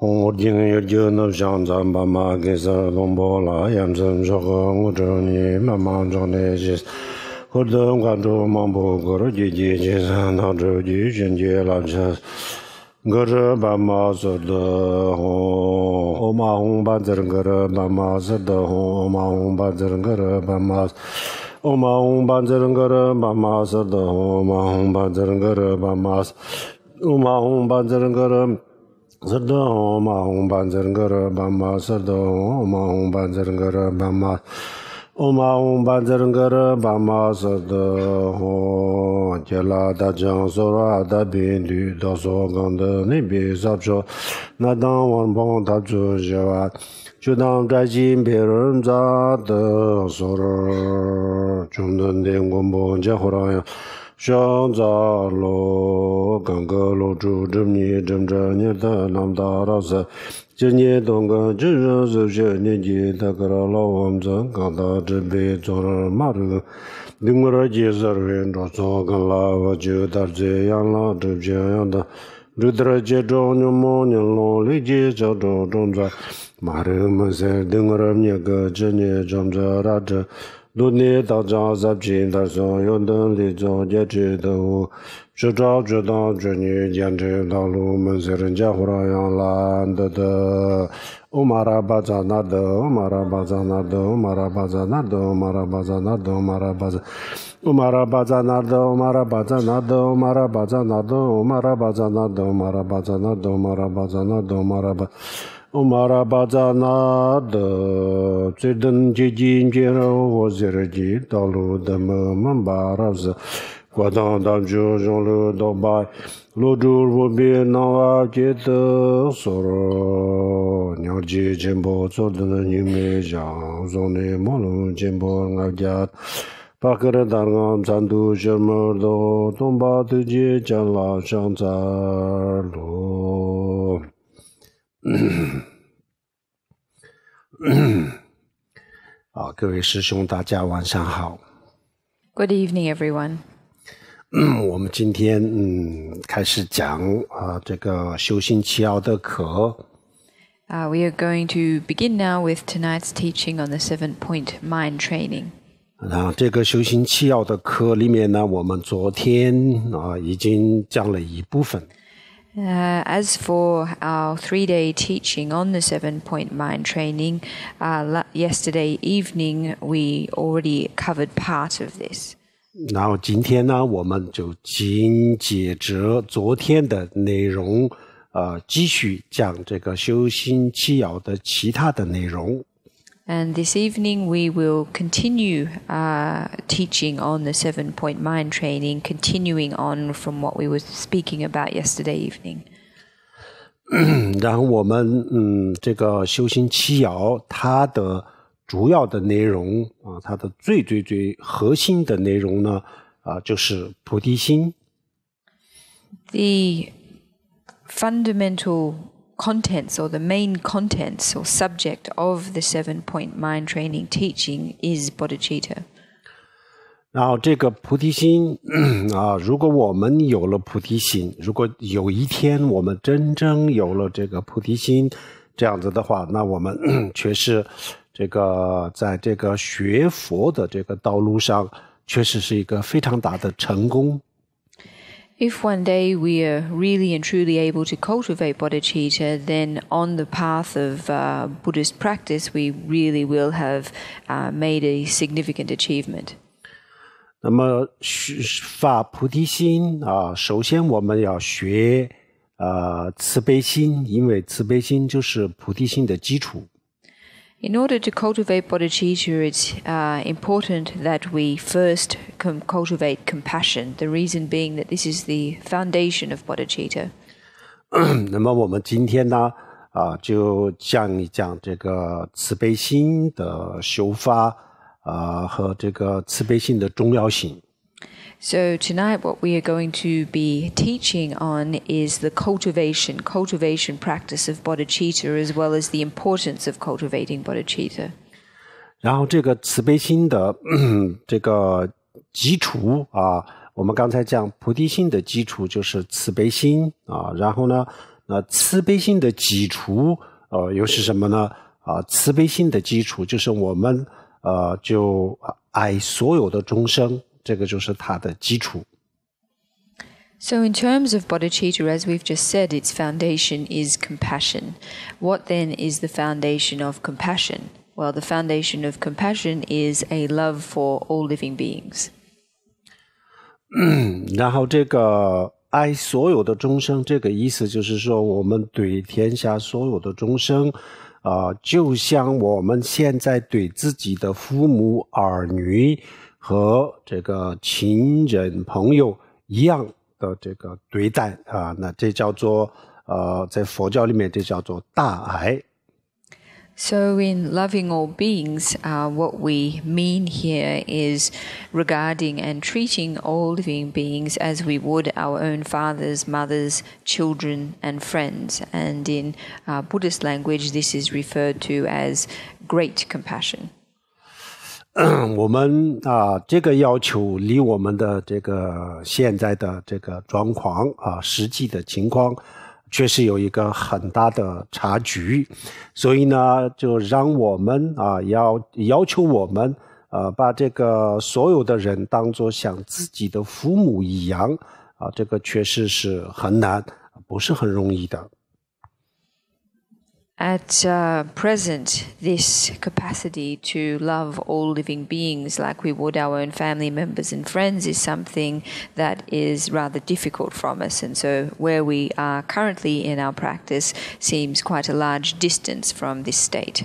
我今有就能想咱爸妈给是龙波了，验证说和我这你慢慢长的些，或者关注忙不过了姐姐姐上到这就寻接了这，我这爸妈说的红，我妈红把这个这爸妈说的红，我妈红把这个这爸妈。我妈红把这个这爸妈说的红，我妈红把这个这爸妈，我妈红把这个这。是的，我妈红把这个人爸妈是的，我妈红把这个人爸妈，我妈红把这个人爸妈是的，我接了大江说了大病毒，到说讲的那边啥说，那当我帮他做些话，就当在心别人咋的说了，中等的我们家伙了呀。想在路刚个路住这你真正你的那么大老师，今年东个真人是些年纪的个老王子，刚到这边做了马路，另外的介绍人着做个老我就到这样了，这样的，这的这种你么年老理解这种种在，马路么是另外的那个这年种着那这。多年到家在平台上有能力做解决的我，是找知道这女坚持道路门是人家忽然样懒得的，我马拉巴扎那的，我马拉巴扎那的，我马拉巴扎那的，我马拉巴扎那的，我马拉巴扎，我马拉巴扎那的，我马拉巴扎那的，我马拉巴扎那的，我马拉巴扎那的，我马拉巴扎那的，我马拉巴扎那的，我马拉巴。我马拉巴扎那的，最等接近接了我这儿的道路的门巴拉是，过当当就上了到白，路住路边那瓦街的说了，鸟街前坡做的你没讲，上的马路前坡俺家。把个人当俺咱都什么都东巴的街将拉上在路。好，各位师兄，大家晚上好。Good evening, everyone. 我们今天开始讲这个修行七要的课。We are going to begin now with tonight's teaching on the 7-point mind training. 这个修行七要的课里面呢，我们昨天已经讲了一部分。As for our 3-day teaching on the 7-point mind training, yesterday evening we already covered part of this. 然后今天呢，我们就紧接着昨天的内容，继续讲这个修行七要的其他的内容。And this evening we will continue teaching on the 7-point mind training, continuing on from what we were speaking about yesterday evening. 然后我们这个修行七要它的主要的内容它的最核心的内容呢就是菩提心。The fundamental contents or the main contents or subject of the 7-point mind training teaching is bodhicitta. 然后这个菩提心如果我们有了菩提心，如果有一天我们真正有了这个菩提心这样子的话，那我们确实这个在这个学佛的这个道路上确实是一个非常大的成功。If one day we are really and truly able to cultivate bodhicitta, then on the path of Buddhist practice, we really will have made a significant achievement. 那么发菩提心首先我们要学慈悲心，因为慈悲心就是菩提心的基础。In order to cultivate bodhicitta, it's important that we first cultivate compassion, the reason being that this is the foundation of bodhicitta. 那么我们今天呢就讲一讲这个慈悲心的修法和这个慈悲心的重要性。So tonight what we are going to be teaching on is the cultivation practice of bodhicitta, as well as the importance of cultivating bodhicitta. 然后这个慈悲心的这个基础我们刚才讲菩提心的基础就是慈悲心然后呢那慈悲心的基础又是什么呢？慈悲心的基础就是我们就爱所有的众生，这个就是它的基础。So in terms of bodhicitta, as we've just said, its foundation is compassion. What then is the foundation of compassion? Well, the foundation of compassion is a love for all living beings. 然后这个爱所有的众生，这个意思就是说，我们对天下所有的众生就像我们现在对自己的父母、儿女和这个亲人、朋友一样的这个对待那这叫做在佛教里面这叫做大爱。So in loving all beings, what we mean here is regarding and treating all living beings as we would our own fathers, mothers, children, and friends. And in Buddhist language, this is referred to as great compassion. 我们这个要求离我们的这个现在的这个状况实际的情况确实有一个很大的差距，所以呢，就让我们要求我们把这个所有的人当作像自己的父母一样这个确实是很难，不是很容易的。At present, this capacity to love all living beings like we would our own family members and friends is something that is rather difficult from us. And so where we are currently in our practice seems quite a large distance from this state.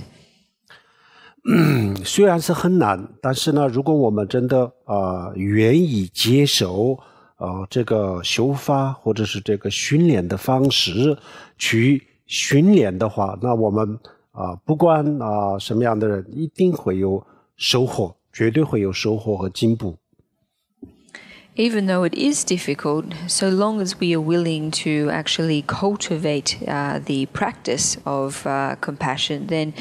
虽然是很难，但是呢，如果我们真的愿意接受这个修法或者是这个训练的方式去训练的话，那我们不管什么样的人一定会有收获，绝对会有收获和进步。Even though it is difficult, so long as we are willing to actually cultivate the practice of compassion, then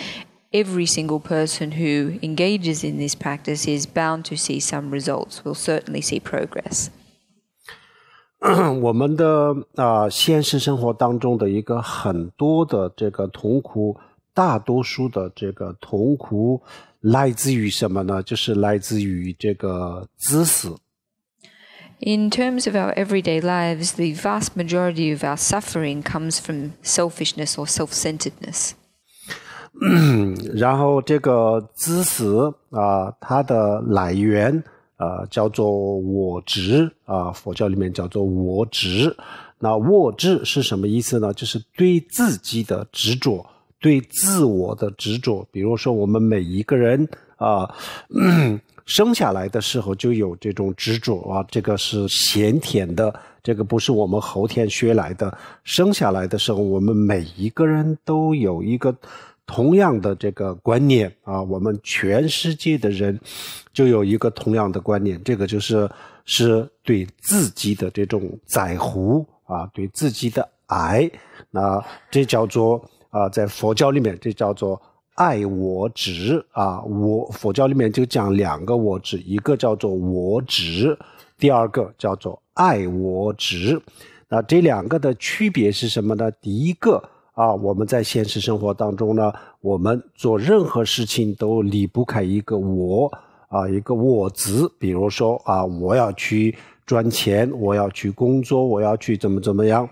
every single person who engages in this practice is bound to see some results, will certainly see progress. 我们的现实生活当中的一个很多的这个痛苦，大多数的这个痛苦来自于什么呢？就是来自于这个自私。In terms of our everyday lives, the vast majority of our suffering comes from selfishness or self-centeredness. 然后这个自私它的来源叫做我执佛教里面叫做我执。那我执是什么意思呢？就是对自己的执着，对自我的执着。比如说我们每一个人生下来的时候就有这种执着这个是先天的，这个不是我们后天学来的。生下来的时候我们每一个人都有一个同样的这个观念我们全世界的人就有一个同样的观念，这个是对自己的这种在乎对自己的爱。那这叫做在佛教里面这叫做爱我执佛教里面就讲两个我执，一个叫做我执，第二个叫做爱我执。那这两个的区别是什么呢？第一个我们在现实生活当中呢，我们做任何事情都离不开一个我一个我字。比如说我要去赚钱，我要去工作，我要去怎么样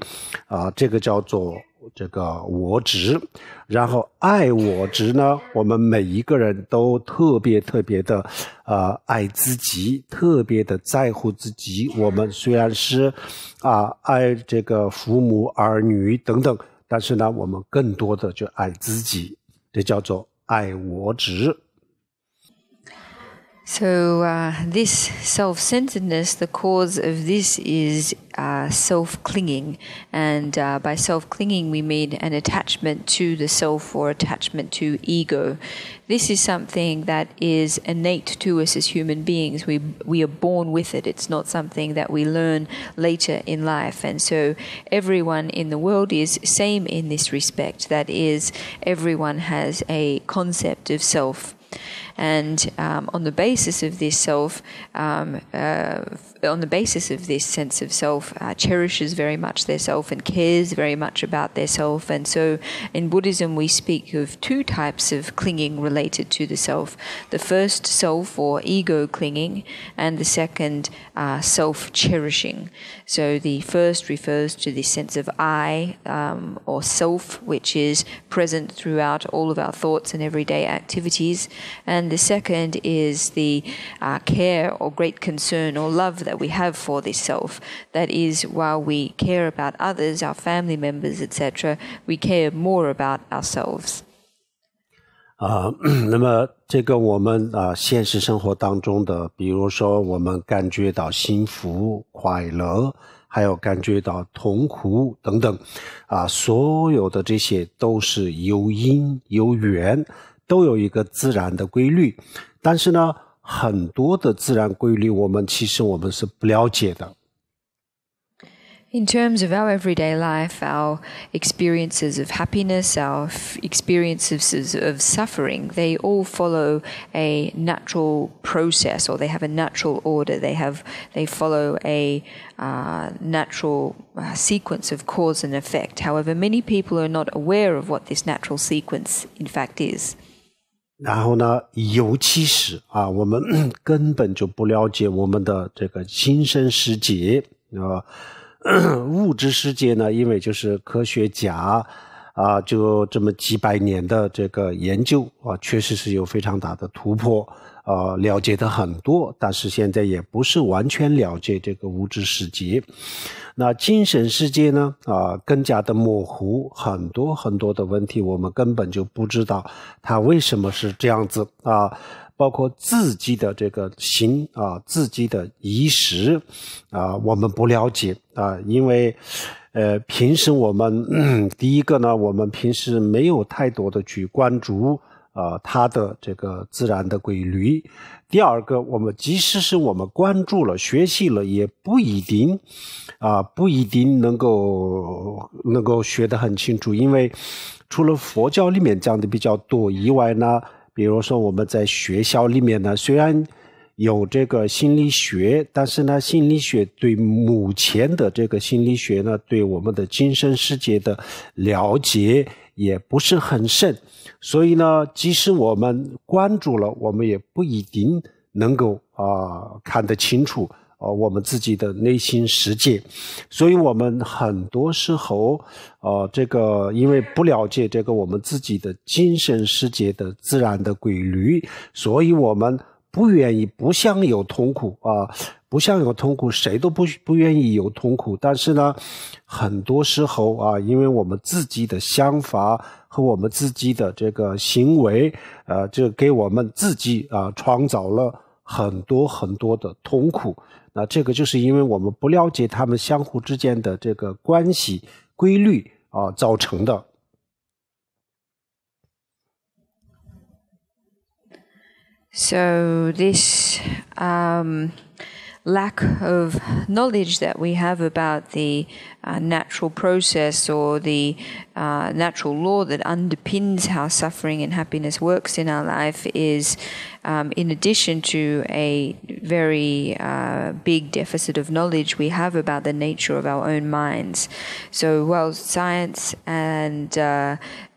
这个叫做这个我执。然后爱我执呢，我们每一个人都特别的爱自己，特别的在乎自己。我们虽然是爱这个父母儿女等等，但是呢我们更多的就爱自己，这叫做爱我执。So this self-centeredness, the cause of this is self-clinging. And by self-clinging, we mean an attachment to the self or attachment to ego. This is something that is innate to us as human beings. We are born with it. It's not something that we learn later in life. And so everyone in the world is same in this respect. That is, everyone has a concept of self. And on the basis of this self, on the basis of this sense of self, cherishes very much their self and cares very much about their self. And so in Buddhism, we speak of two types of clinging related to the self. The first, self or ego clinging, and the second, self-cherishing. So the first refers to this sense of I, or self, which is present throughout all of our thoughts and everyday activities. And the second is the care or great concern or love that we have for this self. That is, while we care about others, our family members, etc., we care more about ourselves. 那么这个我们现实生活当中的，比如说我们感觉到幸福、快乐，还有感觉到痛苦等等，所有的这些都是有因有缘，都有一个自然的规律。但是呢，很多的自然规律其实我们是不了解的。In terms of our everyday life, our experiences of happiness, our experiences of suffering, they all follow a natural process, or they have a natural order. They follow a natural sequence of cause and effect. However, many people are not aware of what this natural sequence in fact is. 然后呢，尤其是我们根本就不了解我们的这个精神世界物质世界呢，因为就是科学家就这么几百年的这个研究确实是有非常大的突破了解的很多，但是现在也不是完全了解这个物质世界。那精神世界呢更加的模糊，很多很多的问题我们根本就不知道它为什么是这样子包括自己的这个心自己的意识我们不了解因为平时我们第一个呢，我们平时没有太多的去关注它的这个自然的规律。第二个，我们即使是我们关注了学习了，也不一定能够学得很清楚，因为除了佛教里面讲的比较多以外呢，比如说我们在学校里面呢，虽然有这个心理学，但是呢，心理学对目前的这个心理学呢，对我们的精神世界的了解也不是很深，所以呢，即使我们关注了，我们也不一定能够看得清楚我们自己的内心世界。所以我们很多时候这个因为不了解这个我们自己的精神世界的自然的规律，所以我们不想有痛苦不想有痛苦，谁都不愿意有痛苦，但是呢很多时候因为我们自己的想法和我们自己的这个行为就给我们自己创造了很多很多的痛苦。那这个就是因为我们不了解他们相互之间的这个关系规律造成的。So this lack of knowledge that we have about the natural process or the natural law that underpins how suffering and happiness works in our life is in addition to a very big deficit of knowledge we have about the nature of our own minds. So while science and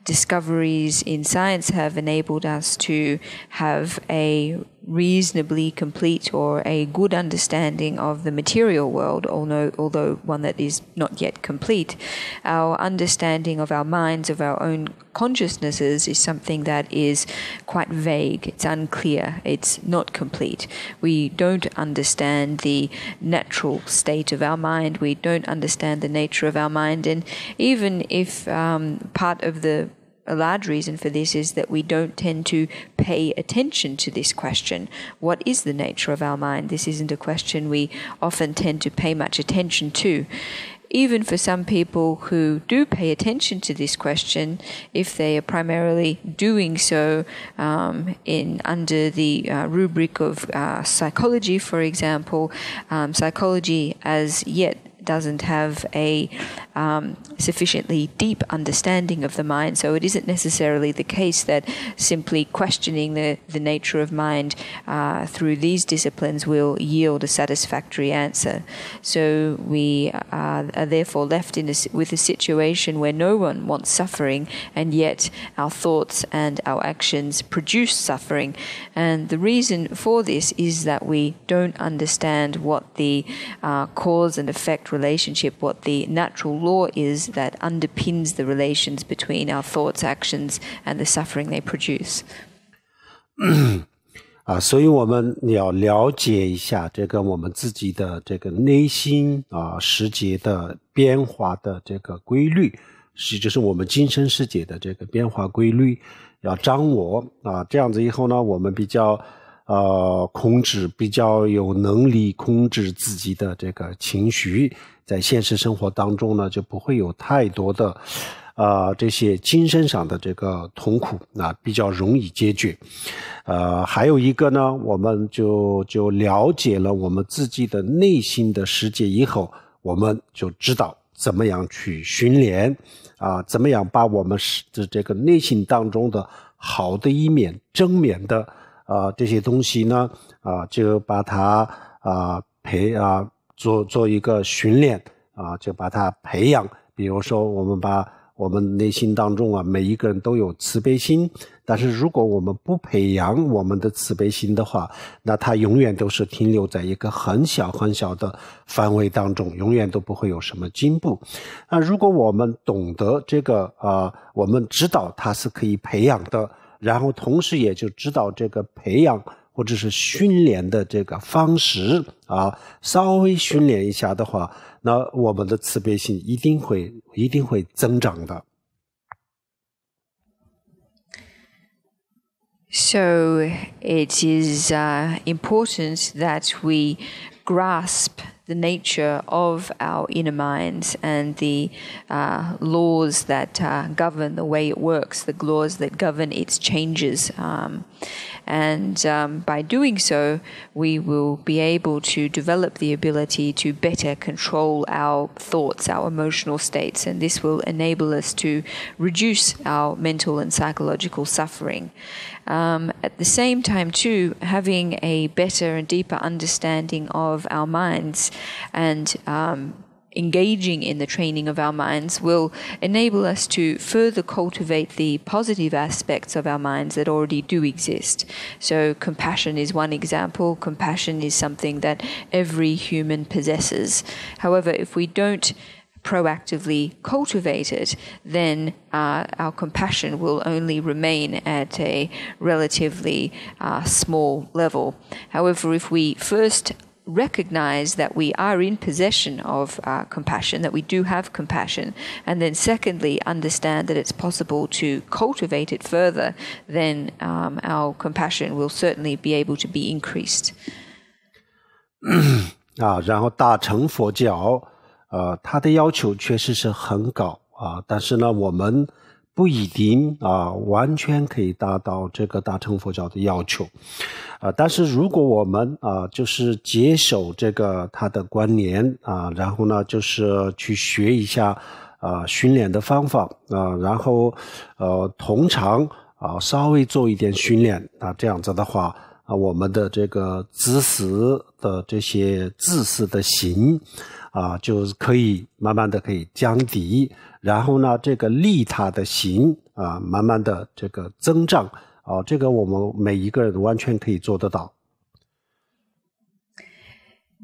discoveries in science have enabled us to have a reasonably complete or a good understanding of the material world, although one that is not yet complete, our understanding of our minds, of our own consciousnesses, is something that is quite vague. It's unclear. It's not complete. We don't understand the natural state of our mind. We don't understand the nature of our mind. And even if part of a large reason for this is that we don't tend to pay attention to this question. What is the nature of our mind? This isn't a question we often tend to pay much attention to. Even for some people who do pay attention to this question, if they are primarily doing so under the rubric of psychology, for example, psychology as yet doesn't have a sufficiently deep understanding of the mind. So it isn't necessarily the case that simply questioning the nature of mind through these disciplines will yield a satisfactory answer. So we are therefore left with a situation where no one wants suffering, and yet our thoughts and our actions produce suffering. And the reason for this is that we don't understand what the cause and effect relationship, what the natural law is that underpins the relations between our thoughts, actions, and the suffering they produce. 所以我们要了解一下这个我们自己的这个内心世界的变化的这个规律，就是我们精神世界的这个变化规律要掌握这样子以后呢，我们比较比较有能力控制自己的这个情绪，在现实生活当中呢，就不会有太多的这些精神上的这个痛苦比较容易解决。还有一个呢，我们就了解了我们自己的内心的世界以后，我们就知道怎么样去训练怎么样把我们的这个内心当中的好的一面、正面的这些东西呢就把它做一个训练就把它培养。比如说我们把我们内心当中每一个人都有慈悲心，但是如果我们不培养我们的慈悲心的话，那它永远都是停留在一个很小很小的范围当中，永远都不会有什么进步。那如果我们懂得这个我们知道它是可以培养的，然后同时也就知道这个培养或者是训练的这个方式稍微训练一下的话，那我们的慈悲心一定会增长的。So it is important that we grasp the nature of our inner minds and the laws that govern the way it works, the laws that govern its changes. And by doing so, we will be able to develop the ability to better control our thoughts, our emotional states, and this will enable us to reduce our mental and psychological suffering. At the same time, too, having a better and deeper understanding of our minds and engaging in the training of our minds will enable us to further cultivate the positive aspects of our minds that already do exist. So compassion is one example. Compassion is something that every human possesses. However, if we don't proactively cultivate it, then our compassion will only remain at a relatively small level. However, if we first recognize that we are in possession of compassion, that we do have compassion, and then secondly understand that it's possible to cultivate it further, then our compassion will certainly be able to be increased. 然后大乘佛教它的要求确实是很高但是呢我们不一定完全可以达到这个大乘佛教的要求但是如果我们就是接受这个它的观念然后呢就是去学一下训练的方法然后通常稍微做一点训练这样子的话我们的这个自私的心就可以慢慢的可以降低，然后呢这个利他的心慢慢的这个增长这个我们每一个人完全可以做得到。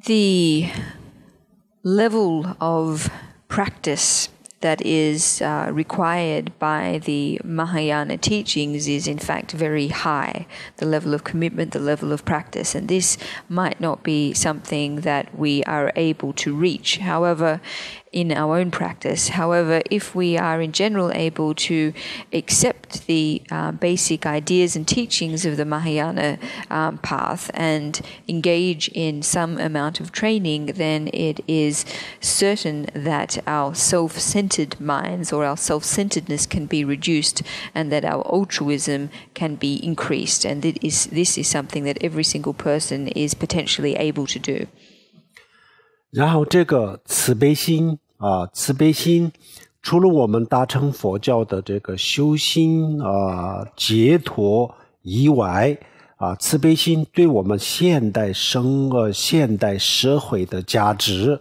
The level of practice that is required by the Mahayana teachings is in fact very high, the level of commitment, the level of practice, and this might not be something that we are able to reach. However, in our own practice. However, if we are in general able to accept the basic ideas and teachings of the Mahayana path and engage in some amount of training, then it is certain that our self-centered minds or our self-centeredness can be reduced and that our altruism can be increased. And this is something that every single person is potentially able to do. 然后这个慈悲心啊，慈悲心除了我们大乘佛教的这个修心啊、解脱以外啊，慈悲心对我们现代社会的价值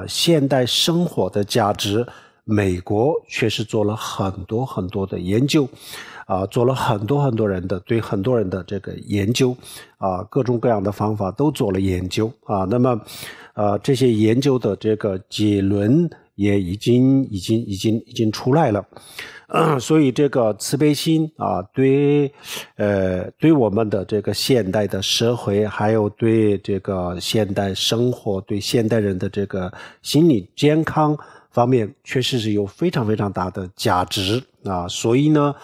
现代生活的价值，美国确实做了很多很多的研究做了很多人的对很多人的这个研究各种各样的方法都做了研究那么这些研究的这个结论也已经出来了所以这个慈悲心对我们的这个现代的社会，还有对这个现代生活，对现代人的这个心理健康方面，确实是有非常非常大的价值所以呢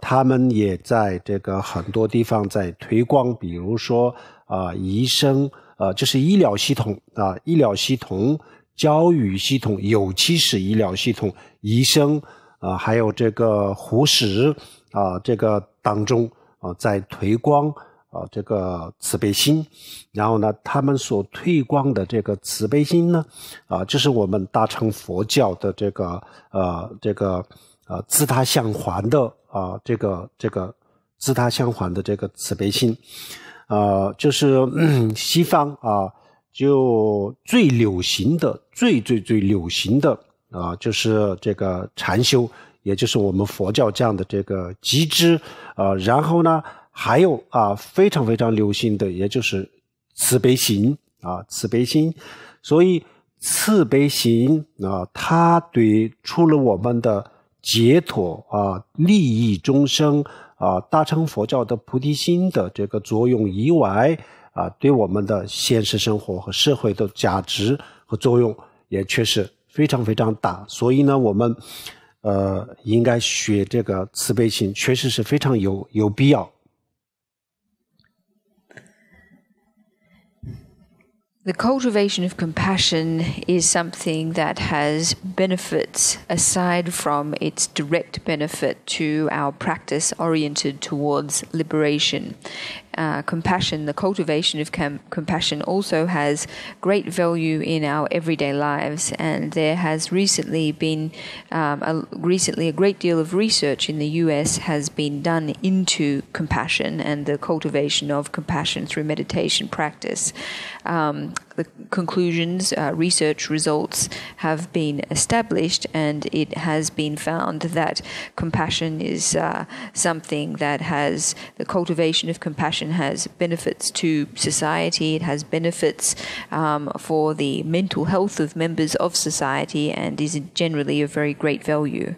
他们也在这个很多地方在推广，比如说医生就是医疗系统医疗系统、教育系统，尤其是医疗系统，医生还有这个护士这个当中在推广这个慈悲心。然后呢他们所推广的这个慈悲心呢就是我们大乘佛教的这个自他相还的这个自他相还的这个慈悲心就是西方就最流行的最流行的就是这个禅修，也就是我们佛教这样的这个机制然后呢还有非常非常流行的，也就是慈悲心慈悲心。所以慈悲心它对除了我们的解脱利益众生大乘佛教的菩提心的这个作用以外对我们的现实生活和社会的价值和作用也确实非常非常大。所以呢我们应该学这个慈悲心，确实是非常有必要。The cultivation of compassion is something that has benefits aside from its direct benefit to our practice oriented towards liberation. Compassion, the cultivation of compassion also has great value in our everyday lives, and there has recently been a great deal of research in the US has been done into compassion and the cultivation of compassion through meditation practice. The conclusions, research results have been established, and it has been found that compassion is something that has, the cultivation of compassion has benefits to society, it has benefits for the mental health of members of society, and is generally of very great value.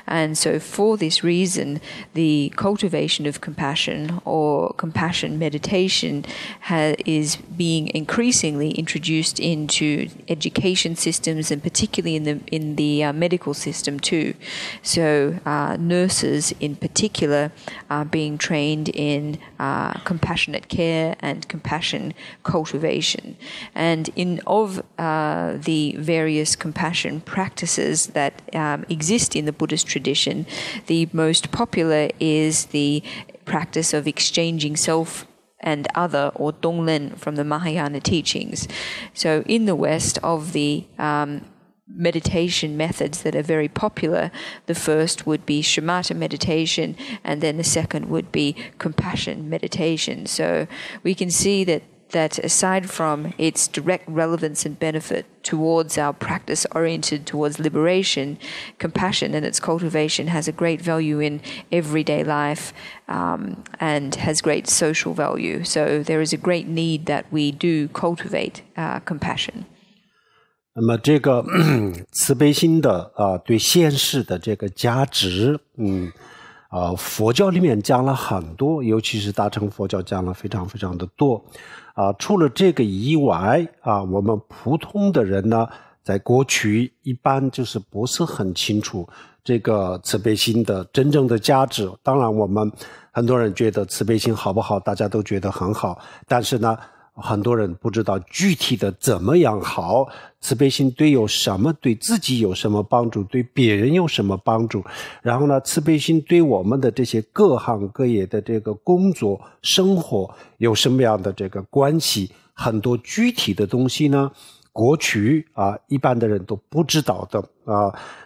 And so for this reason, the cultivation of compassion or compassion meditation is being increasingly introduced into education systems, and particularly in the medical system too. So nurses in particular are being trained in compassionate care and compassion cultivation. And of the various compassion practices that exist in the Buddhist tradition, the most popular is the practice of exchanging self and other, or Donglen, from the Mahayana teachings. So in the West, of the meditation methods that are very popular, the first would be shamatha meditation, and then the second would be compassion meditation. So we can see that aside from its direct relevance and benefit towards our practice oriented towards liberation, compassion and its cultivation has a great value in everyday life and has great social value. So there is a great need that we do cultivate compassion. 那么这个慈悲心的对现世的这个价值佛教里面讲了很多，尤其是大乘佛教讲了非常非常的多除了这个以外我们普通的人呢，在过去一般就是不是很清楚这个慈悲心的真正的价值。当然我们很多人觉得慈悲心好不好，大家都觉得很好，但是呢很多人不知道具体的怎么样好，慈悲心对自己有什么帮助，对别人有什么帮助，然后呢慈悲心对我们的这些各行各业的这个工作生活有什么样的这个关系，很多具体的东西呢过去一般的人都不知道的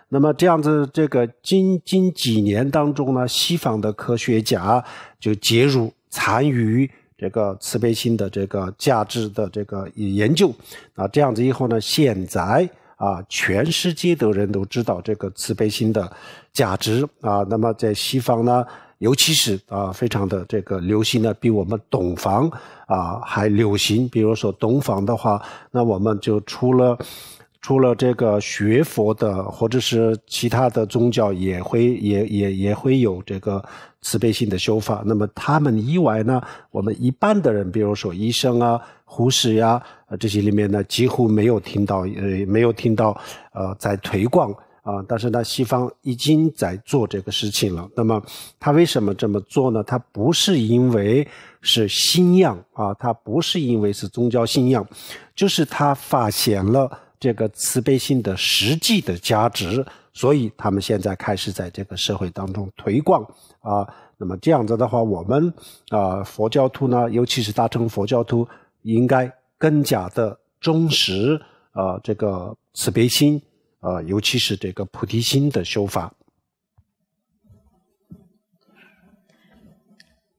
那么这样子，这个近几年当中呢，西方的科学家就介入参与这个慈悲心的这个价值的这个研究这样子以后呢，现在全世界的人都知道这个慈悲心的价值那么在西方呢，尤其是非常的这个流行的，比我们东方还流行。比如说东方的话，那我们就除了这个学佛的或者是其他的宗教也会有这个慈悲心的修法。那么他们以外呢，我们一般的人，比如说医生护士这些里面呢，几乎没有听到在推广但是呢，西方已经在做这个事情了。那么他为什么这么做呢？他不是因为是信仰他不是因为是宗教信仰，就是他发现了这个慈悲心的实际的价值，所以他们现在开始在这个社会当中推广那么这样子的话，我们佛教徒呢，尤其是大乘佛教徒，应该更加的重视这个慈悲心尤其是这个菩提心的修法。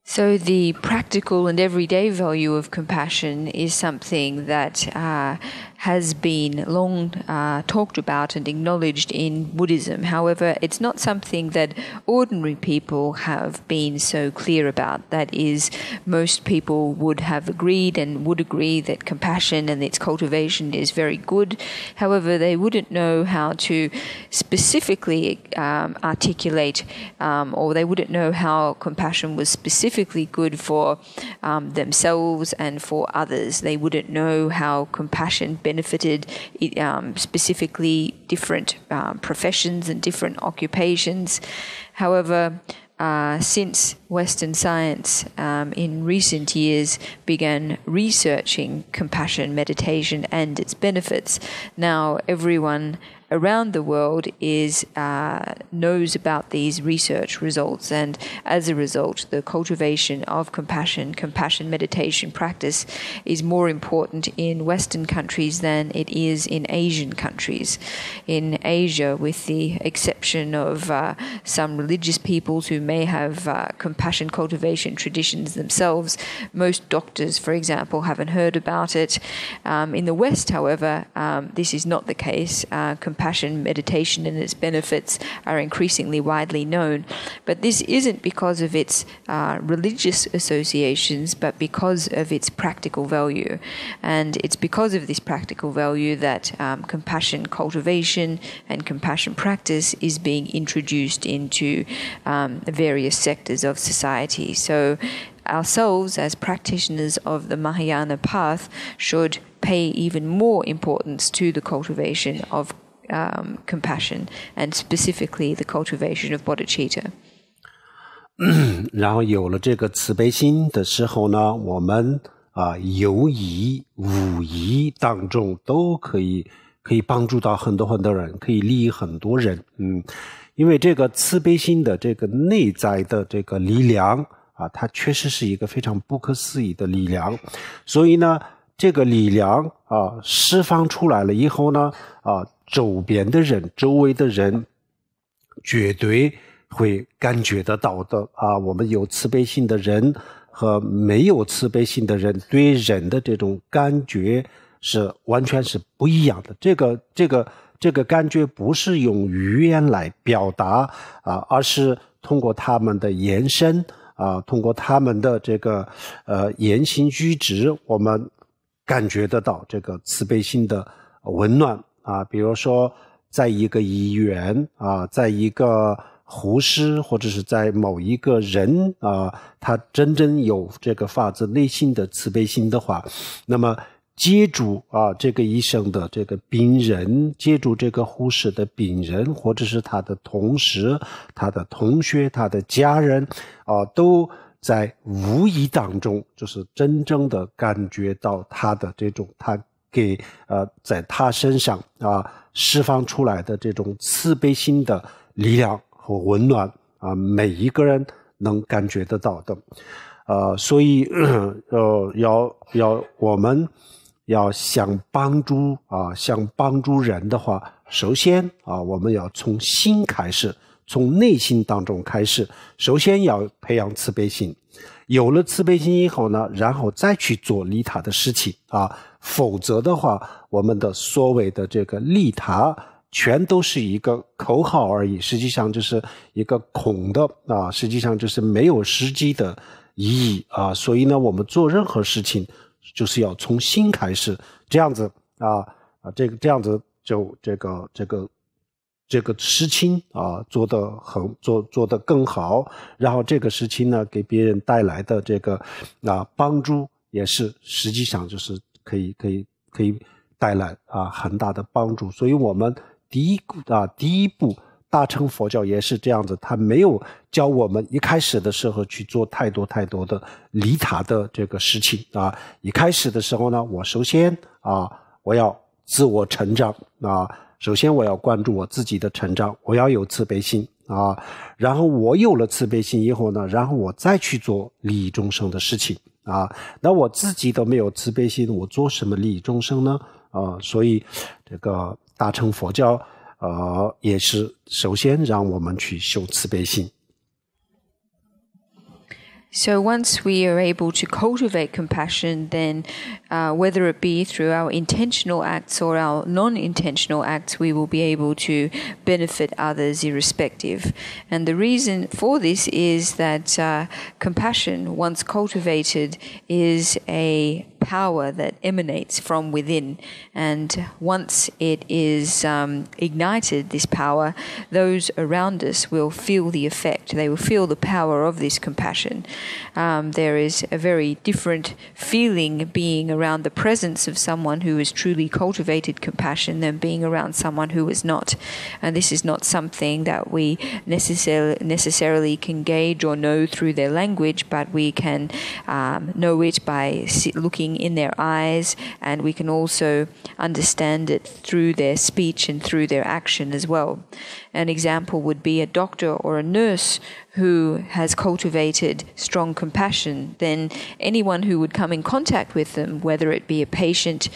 So the practical and everyday value of compassion is something that has been long talked about and acknowledged in Buddhism. However, it's not something that ordinary people have been so clear about. That is, most people would have agreed and would agree that compassion and its cultivation is very good. However, they wouldn't know how to specifically articulate or they wouldn't know how compassion was specifically good for themselves and for others. They wouldn't know how compassion benefited specifically different professions and different occupations. However, since Western science in recent years began researching compassion meditation and its benefits, now everyone around the world knows about these research results, and as a result, the cultivation of compassion meditation practice is more important in Western countries than it is in Asian countries. In Asia, with the exception of some religious peoples who may have compassion cultivation traditions themselves, most doctors, for example, haven't heard about it. In the West, however, this is not the case. Compassion meditation and its benefits are increasingly widely known, but this isn't because of its religious associations, but because of its practical value. And it's because of this practical value that compassion cultivation and compassion practice is being introduced into various sectors of society. So ourselves as practitioners of the Mahayana path should pay even more importance to the cultivation of compassion and specifically the cultivation of bodhicitta. 然后有了这个慈悲心的时候呢，我们有意无意当中都可以帮助到很多人，可以利益很多人。因为这个慈悲心的这个内在的这个力量它确实是一个非常不可思议的力量。所以呢，这个力量释放出来了以后呢周边的人周围的人绝对会感觉得到的我们有慈悲心的人和没有慈悲心的人对人的这种感觉是完全是不一样的。这个感觉不是用语言来表达而是通过他们的眼神通过他们的这个言行举止，我们感觉得到这个慈悲心的温暖比如说在一个医院在一个护士或者是在某一个人他真正有这个发自内心的慈悲心的话，那么接住这个医生的这个病人，接住这个护士的病人，或者是他的同事他的同学他的家人都在无意当中就是真正的感觉到他的这种他给在他身上释放出来的这种慈悲心的力量和温暖每一个人能感觉得到的所以要我们要想帮助人的话，首先我们要从心开始，从内心当中开始，首先要培养慈悲心。有了慈悲心以后呢，然后再去做利他的事情否则的话，我们的所谓的这个利他全都是一个口号而已，实际上就是一个空的实际上就是没有实际的意义所以呢，我们做任何事情就是要从心开始，这样子这样子就这个事情做得更好，然后这个事情呢给别人带来的这个帮助也是实际上就是可以带来很大的帮助。所以我们第一步大乘佛教也是这样子，他没有教我们一开始的时候去做太多的利他的这个事情一开始的时候呢，我首先我要自我成长首先我要关注我自己的成长，我要有慈悲心然后我有了慈悲心以后呢，然后我再去做利益众生的事情那我自己都没有慈悲心，我做什么利益众生呢所以这个大乘佛教也是首先让我们去修慈悲心。So once we are able to cultivate compassion, then whether it be through our intentional acts or our non-intentional acts, we will be able to benefit others irrespective. And the reason for this is that compassion, once cultivated, is a power that emanates from within. And once it is ignited, this power, those around us will feel the effect. They will feel the power of this compassion. There is a very different feeling being around the presence of someone who has truly cultivated compassion than being around someone who is not. And this is not something that we necessarily can gauge or know through their language, but we can know it by looking in their eyes, and we can also understand it through their speech and through their action as well. An example would be a doctor or a nurse who has cultivated strong compassion. Then anyone who would come in contact with them, whether it be a patient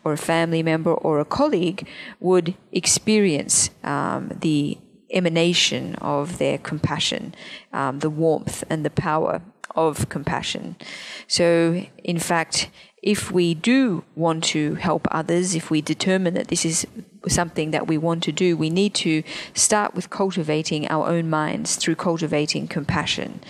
or a family member or a colleague, would experience the emanation of their compassion, the warmth and the power of compassion. So, in fact, if we do want to help others, if we determine that this is something that we want to do, we need to start with cultivating our own minds through cultivating compassion.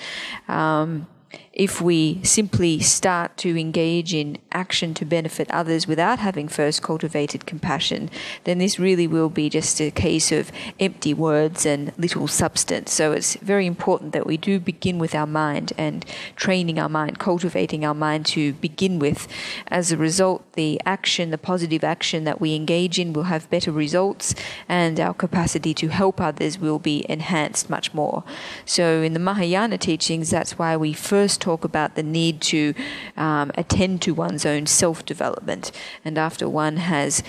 If we simply start to engage in action to benefit others without having first cultivated compassion, then this really will be just a case of empty words and little substance. So it's very important that we do begin with our mind and training our mind, cultivating our mind to begin with. As a result, the action, the positive action that we engage in will have better results, and our capacity to help others will be enhanced much more. So in the Mahayana teachings, that's why we first talk about the need to attend to one's own self-development. And after one has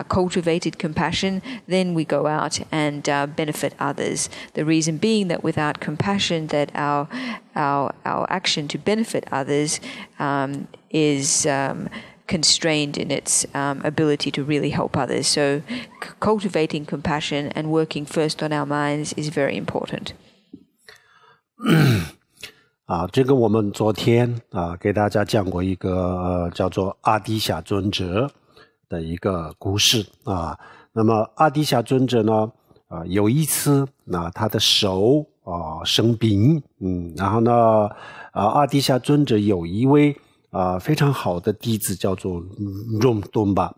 cultivated compassion, then we go out and benefit others. The reason being that without compassion, that our action to benefit others is constrained in its ability to really help others. So cultivating compassion and working first on our minds is very important. 这个我们昨天给大家讲过一个叫做阿底峡尊者的一个故事那么阿底峡尊者呢有一次他的手生病然后呢阿底峡尊者有一位非常好的弟子叫做荣敦巴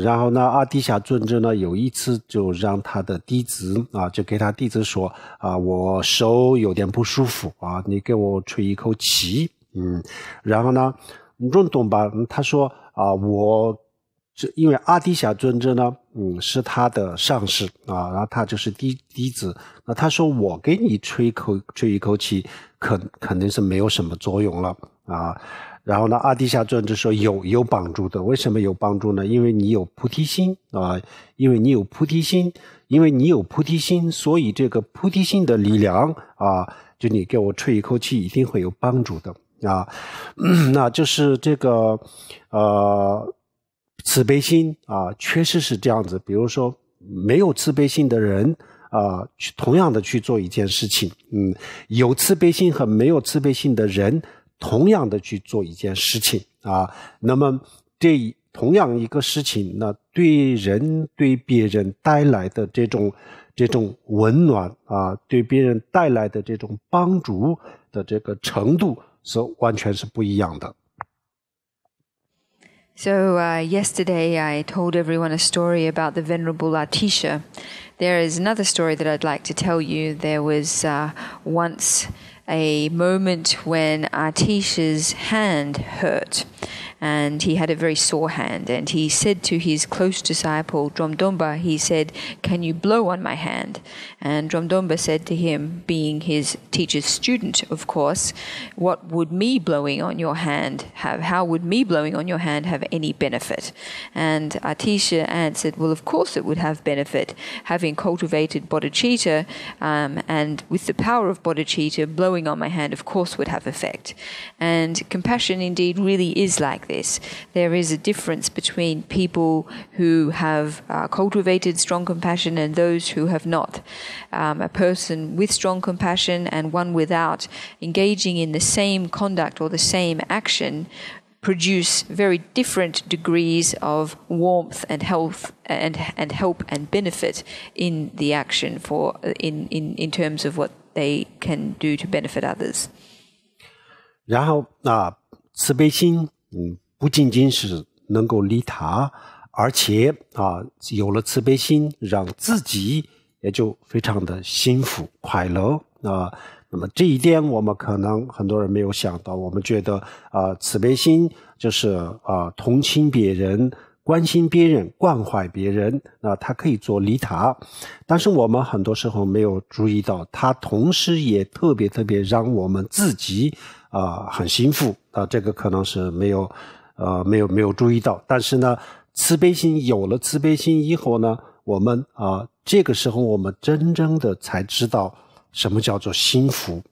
然后呢阿底峡尊者呢有一次就让他的弟子就给他弟子说我手有点不舒服你给我吹一口气然后呢荣敦巴他说因为阿底峡尊者呢是他的上师然后他就是弟子那他说我给你吹一口气肯定是没有什么作用了然后呢阿底峡尊者说有帮助的。为什么有帮助呢？因为你有菩提心因为你有菩提心所以这个菩提心的力量就你给我吹一口气一定会有帮助的那就是这个慈悲心啊，确实是这样子。比如说，没有慈悲心的人啊，同样的去做一件事情，有慈悲心和没有慈悲心的人，同样的去做一件事情啊。那么这同样一个事情，那对人对别人带来的这种温暖啊，对别人带来的这种帮助的这个程度是完全是不一样的。So yesterday I told everyone a story about the Venerable Atisha. There is another story that I'd like to tell you. There was once a moment when Atisha's hand hurt, and he had a very sore hand, and he said to his close disciple Dromdonpa, he said, "Can you blow on my hand?" And Dromdonpa said to him, being his teacher's student, of course, "What would me blowing on your hand have? How would me blowing on your hand have any benefit?" And Atisha answered, "Well, of course it would have benefit. Having cultivated bodhicitta, and with the power of bodhicitta, blowing on my hand, of course, would have effect." And compassion indeed really is like this. There is a difference between people who have cultivated strong compassion and those who have not. A person with strong compassion and one without, engaging in the same conduct or the same action, produce very different degrees of warmth and health and help and benefit in the action in terms of what they can do to benefit others. 然后慈悲心不仅仅是能够利他，而且有了慈悲心，让自己也就非常的幸福快乐那么这一点我们可能很多人没有想到，我们觉得慈悲心就是同情别人、关心别人、关怀别人，它可以做利他，但是我们很多时候没有注意到，它同时也特别让我们自己很幸福这个可能是没有注意到，但是呢，慈悲心有了慈悲心以后呢，我们这个时候我们真正的才知道什么叫做幸福。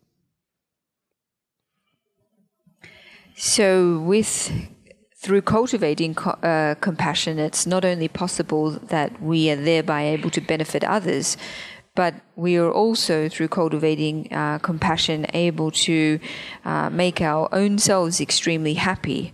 So through cultivating compassion, it's not only possible that we are thereby able to benefit others, but we are also, through cultivating compassion, able to make our own selves extremely happy.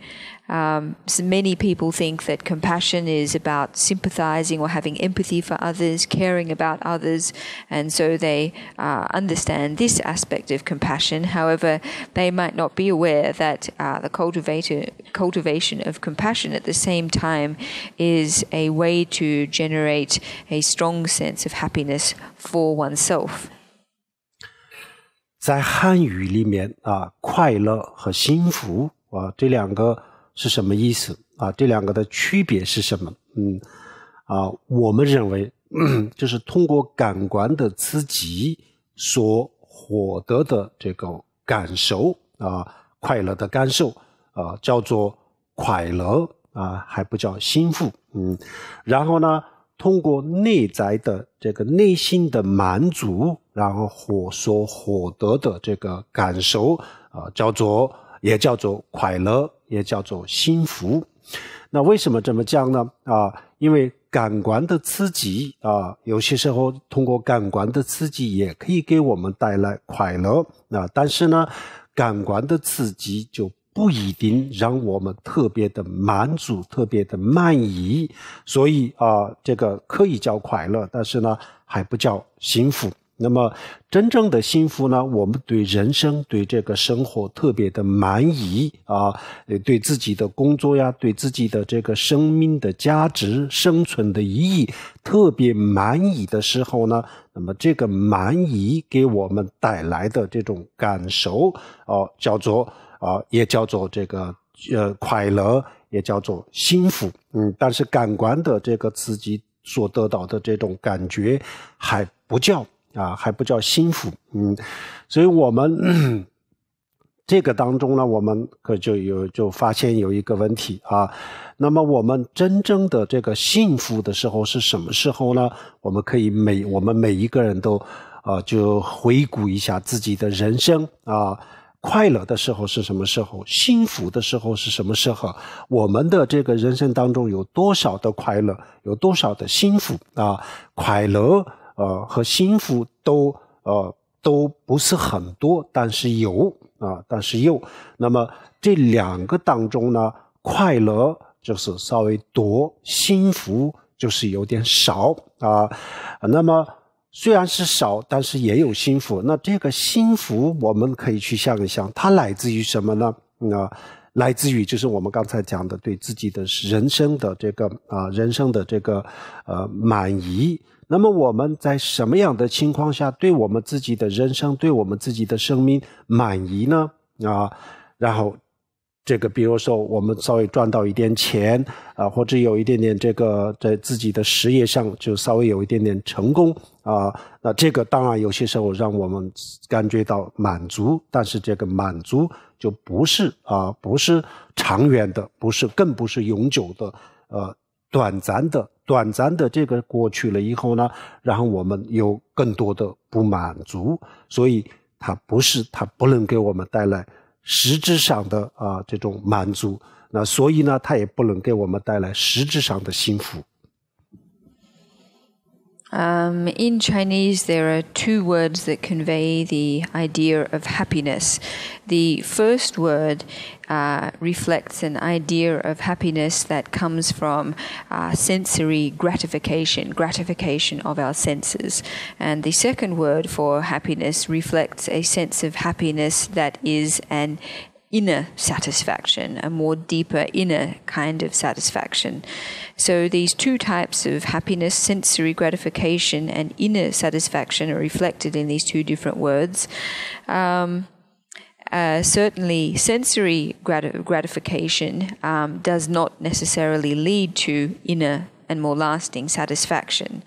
So many people think that compassion is about sympathizing or having empathy for others, caring about others, and so they understand this aspect of compassion. However, they might not be aware that the cultivation of compassion at the same time is a way to generate a strong sense of happiness for oneself. 在汉语里面快乐和幸福这两个是什么意思这两个的区别是什么？我们认为就是通过感官的刺激所获得的这个感受快乐的感受叫做快乐还不叫幸福然后呢，通过内在的这个内心的满足，然后所获得的这个感受也叫做快乐，也叫做幸福。那为什么这么讲呢？因为感官的刺激有些时候通过感官的刺激也可以给我们带来快乐但是呢，感官的刺激就不一定让我们特别的满足，特别的满意，所以这个可以叫快乐，但是呢还不叫幸福。那么真正的幸福呢，我们对人生对这个生活特别的满意对自己的工作呀，对自己的这个生命的价值生存的意义特别满意的时候呢，那么这个满意给我们带来的这种感受也叫做这个快乐，也叫做幸福但是感官的这个刺激所得到的这种感觉还不叫幸福所以我们这个当中呢，我们就发现有一个问题那么我们真正的这个幸福的时候是什么时候呢？我们每一个人都就回顾一下自己的人生快乐的时候是什么时候？幸福的时候是什么时候？我们的这个人生当中有多少的快乐，有多少的幸福啊？快乐和幸福都不是很多，但是有。那么这两个当中呢，快乐就是稍微多，幸福就是有点少啊。那么虽然是少，但是也有幸福。那这个幸福我们可以去想一想，它来自于什么呢？来自于就是我们刚才讲的对自己的人生的这个满意。那么我们在什么样的情况下对我们自己的人生，对我们自己的生命满意呢？然后这个比如说我们稍微赚到一点钱或者有一点点这个在自己的事业上就稍微有一点点成功那这个当然有些时候让我们感觉到满足，但是这个满足就不是长远的，更不是永久的短暂的这个过去了以后呢，然后我们有更多的不满足，所以它不能给我们带来实质上的这种满足，那所以呢，它也不能给我们带来实质上的幸福。In Chinese, there are two words that convey the idea of happiness. The first word reflects an idea of happiness that comes from sensory gratification of our senses. And the second word for happiness reflects a sense of happiness that is an inner satisfaction, a more deeper inner kind of satisfaction. So these two types of happiness, sensory gratification and inner satisfaction, are reflected in these two different words. Certainly, sensory gratification does not necessarily lead to inner and more lasting satisfaction.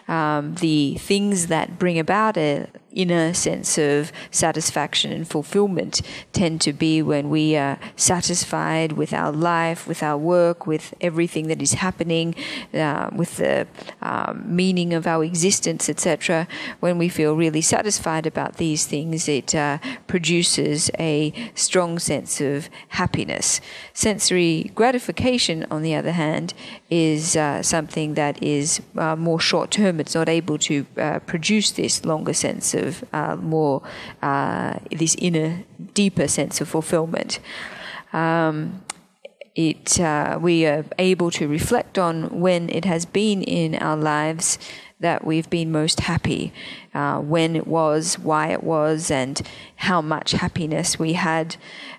The things that bring about an inner sense of satisfaction and fulfillment tend to be when we are satisfied with our life, with our work, with everything that is happening, with the meaning of our existence, etc. When we feel really satisfied about these things, it produces a strong sense of happiness. Sensory gratification, on the other hand, is something that is more short-term. It's not able to produce this longer sense of this inner, deeper sense of fulfillment. We are able to reflect on when it has been in our lives that we've been most happy, when it was, why it was, and how much happiness we had.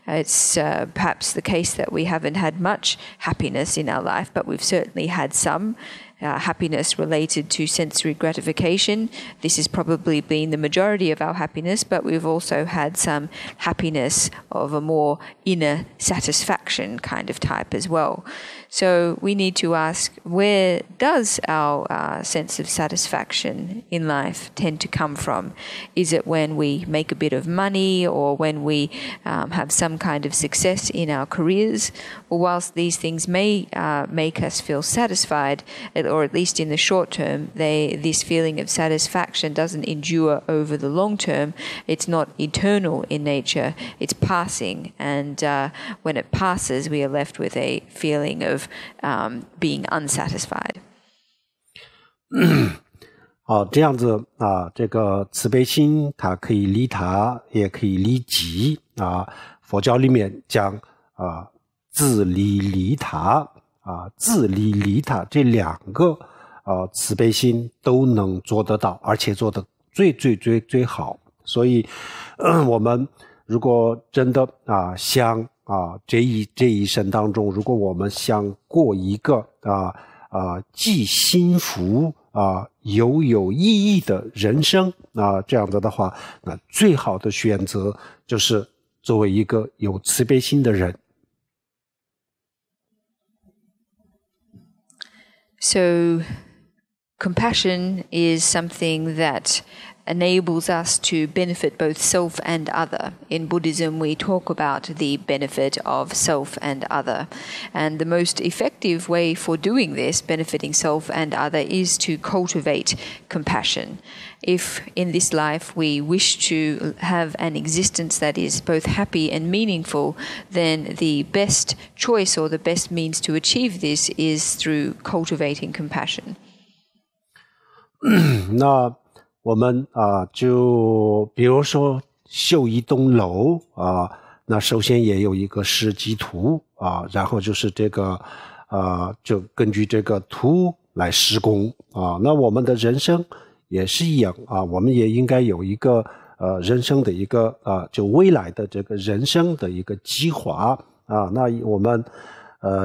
It's perhaps the case that we haven't had much happiness in our life, but we've certainly had some happiness related to sensory gratification. This has probably been the majority of our happiness, but we've also had some happiness of a more inner satisfaction kind of type as well. So we need to ask, where does our sense of satisfaction in life tend to come from? Is it when we make a bit of money, or when we have some kind of success in our careers? Or whilst these things may make us feel satisfied, or at least in the short term, this feeling of satisfaction doesn't endure over the long term. It's not eternal in nature, it's passing. And when it passes, we are left with a feeling of being unsatisfied. 好，这样子这个慈悲心它可以利他，也可以利己佛教里面讲自利利他自利利他这两个慈悲心都能做得到，而且做得最好。所以我们如果真的想这一生当中，如果我们想过一个既幸福又有意义的人生这样子的话，那最好的选择就是作为一个有慈悲心的人。So compassion is something that enables us to benefit both self and other. In Buddhism, we talk about the benefit of self and other. And the most effective way for doing this, benefiting self and other, is to cultivate compassion. If in this life we wish to have an existence that is both happy and meaningful, then the best choice or the best means to achieve this is through cultivating compassion. 那我们就比如说修一栋楼那首先也有一个设计图然后就是这个就根据这个图来施工那我们的人生也是一样我们也应该有一个人生的一个就未来的这个人生的一个计划那我们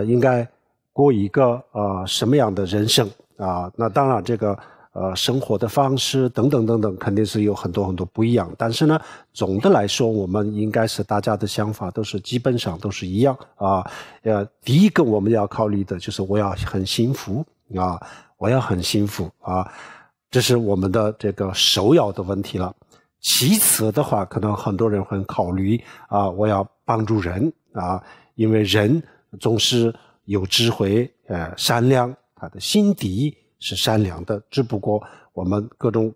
应该过一个什么样的人生那当然这个生活的方式等等等等肯定是有很多很多不一样，但是呢总的来说我们应该是大家的想法都是基本上都是一样第一个我们要考虑的就是我要很幸福我要很幸福这是我们的这个首要的问题了。其次的话可能很多人会考虑我要帮助人因为人总是有智慧善良，他的心底是善良的，只不过我们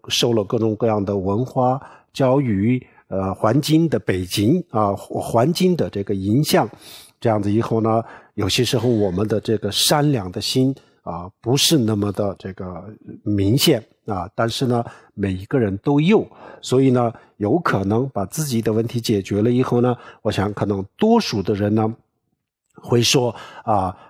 受了各种各样的文化教育环境的背景环境的这个影响，这样子以后呢有些时候我们的这个善良的心不是那么的这个明显但是呢每一个人都有，所以呢有可能把自己的问题解决了以后呢，我想可能多数的人呢会说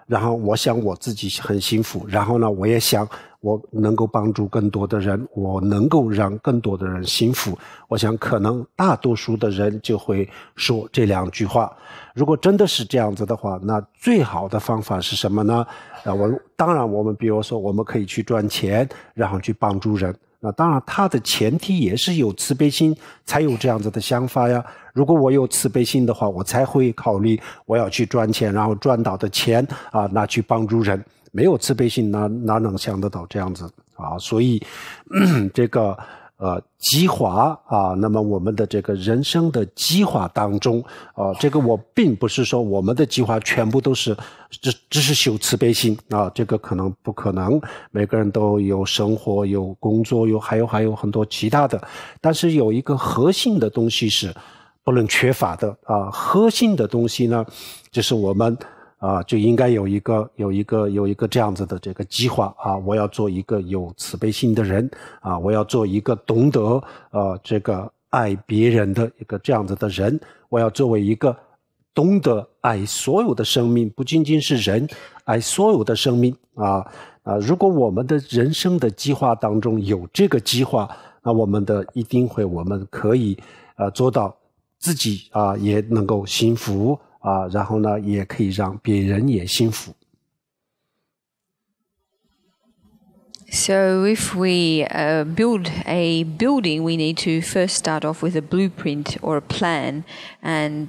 然后我想我自己很幸福，然后呢我也想我能够帮助更多的人，我能够让更多的人幸福。我想可能大多数的人就会说这两句话。如果真的是这样子的话，那最好的方法是什么呢？当然我们比如说我们可以去赚钱，然后去帮助人。那当然它的前提也是有慈悲心才有这样子的想法呀。如果我有慈悲心的话，我才会考虑我要去赚钱，然后赚到的钱拿去帮助人。没有慈悲心哪能想得到这样子所以这个计划那么我们的这个人生的计划当中这个我并不是说我们的计划全部都是只是修慈悲心这个可能不可能，每个人都有生活有工作还有很多其他的，但是有一个核心的东西是不能缺乏的核心的东西呢就是我们就应该有一个这样子的这个计划我要做一个有慈悲心的人我要做一个懂得这个爱别人的一个这样子的人，我要作为一个懂得爱所有的生命，不仅仅是人，爱所有的生命如果我们的人生的计划当中有这个计划，那我们可以做到自己也能够幸福然后呢也可以让别人也幸福。 So if we build a building, we need to first start off with a blueprint or a plan and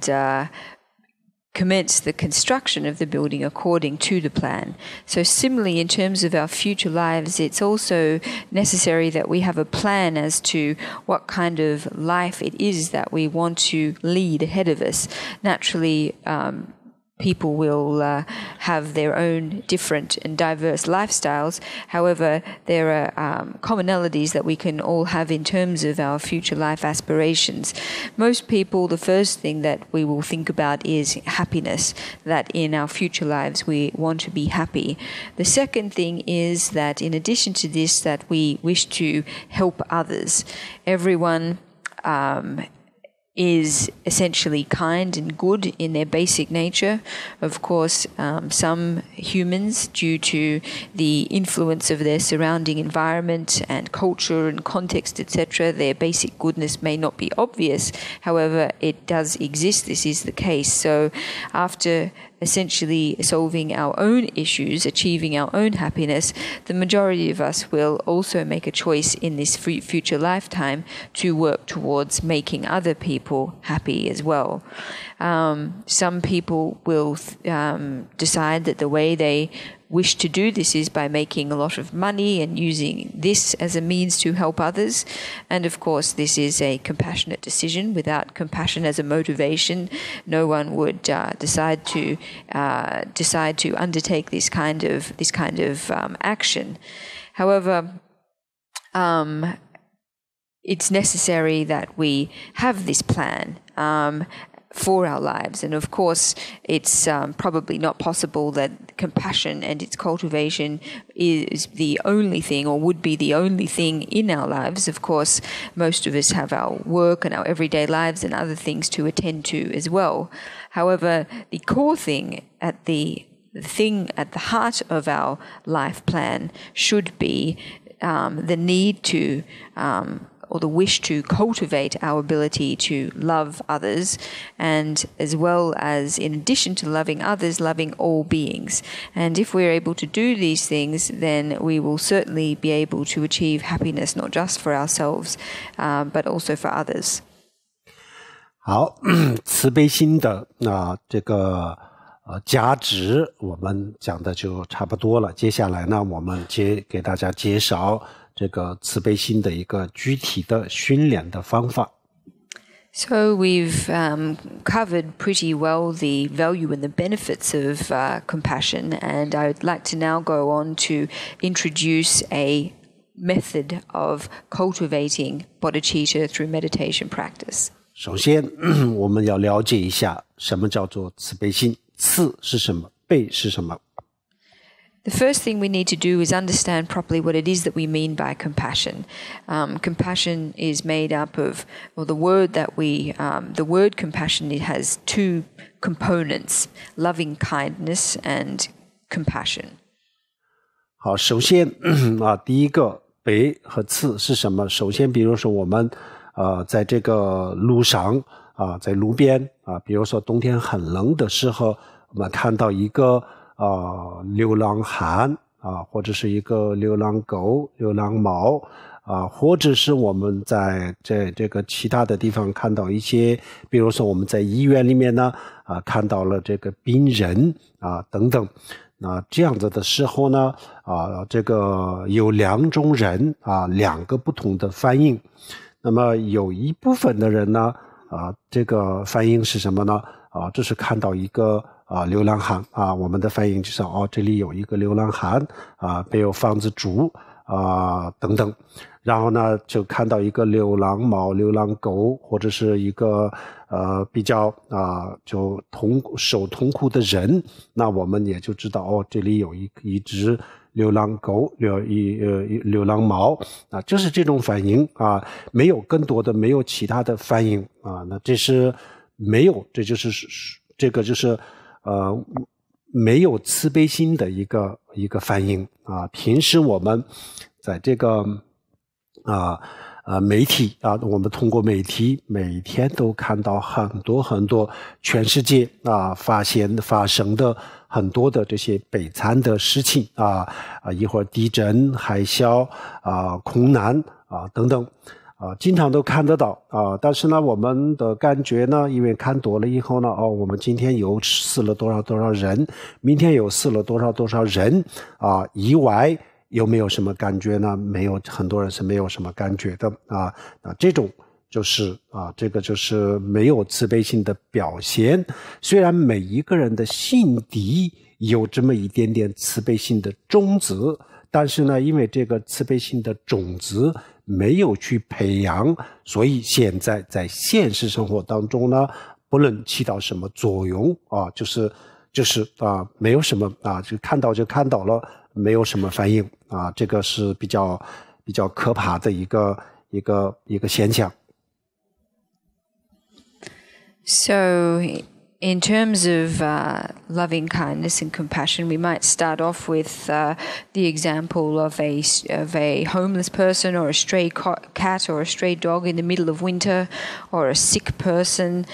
commence the construction of the building according to the plan. So similarly, in terms of our future lives, it's also necessary that we have a plan as to what kind of life it is that we want to lead ahead of us. Naturally, people will have their own different and diverse lifestyles. However, there are commonalities that we can all have in terms of our future life aspirations. Most people, the first thing that we will think about is happiness, that in our future lives we want to be happy. The second thing is that in addition to this, that we wish to help others. Everyone is essentially kind and good in their basic nature. Of course, some humans, due to the influence of their surrounding environment and culture and context, etc., their basic goodness may not be obvious. However, it does exist. This is the case. So after essentially solving our own issues, achieving our own happiness, the majority of us will also make a choice in this future lifetime to work towards making other people happy as well. Some people will decide that the way they wish to do this is by making a lot of money and using this as a means to help others. And of course, this is a compassionate decision. Without compassion as a motivation, no one would decide to undertake this kind of action. However, it's necessary that we have this plan for our lives. And of course, it's probably not possible that compassion and its cultivation is the only thing or would be the only thing in our lives. Of course, most of us have our work and our everyday lives and other things to attend to as well. However, the core thing the thing at the heart of our life plan should be the need to or the wish to cultivate our ability to love others, and as well as, in addition to loving others, loving all beings. And if we're able to do these things, then we will certainly be able to achieve happiness, not just for ourselves, but also for others. 好，慈悲心的这个价值我们讲的就差不多了。接下来呢，我们给大家介绍这个慈悲心的一个具体的训练的方法。So we've covered pretty well the value and the benefits of compassion, and I would like to now go on to introduce a method of cultivating bodhicitta through meditation practice. 首先，我们要了解一下什么叫做慈悲心，慈是什么，悲是什么。The first thing we need to do is understand properly what it is that we mean by compassion. Compassion is made up of, well, the word compassion, it has two components, loving kindness and compassion. 好，首先第一个悲和慈是什么？首先，比如说我们在这个路上在路边比如说冬天很冷的时候，我们看到一个流浪汉或者是一个流浪狗、流浪猫或者是我们在这个其他的地方看到一些，比如说我们在医院里面呢看到了这个病人等等。那这样子的时候呢这个有两种人两个不同的反应。那么有一部分的人呢这个反应是什么呢就是看到一个流浪汉我们的反应就是这里有一个流浪汉没有房子住等等。然后呢就看到一个流浪猫、流浪狗，或者是一个比较就受痛苦的人，那我们也就知道这里有一只流浪狗、流浪猫就是这种反应没有更多的，没有其他的反应那这是没有，这个就是没有慈悲心的一个反应平时我们在这个媒体我们通过媒体每天都看到很多全世界发生的很多的这些悲惨的事情一会儿地震、海啸空难等等经常都看得到但是呢我们的感觉呢，因为看多了以后呢我们今天又死了多少人，明天又死了多少人意外有没有什么感觉呢？没有，很多人是没有什么感觉的那这种就是这个就是没有慈悲心的表现。虽然每一个人的心底有这么一点点慈悲心的种子，但是呢因为这个慈悲心的种子没有去培养，所以现在在现实生活当中呢不能起到什么作用就是没有什么就看到了，没有什么反应这个是比较可怕的一个现象。So in terms of loving kindness and compassion, we might start off with the example of a homeless person, or a stray cat, or a stray dog in the middle of winter, or a sick person.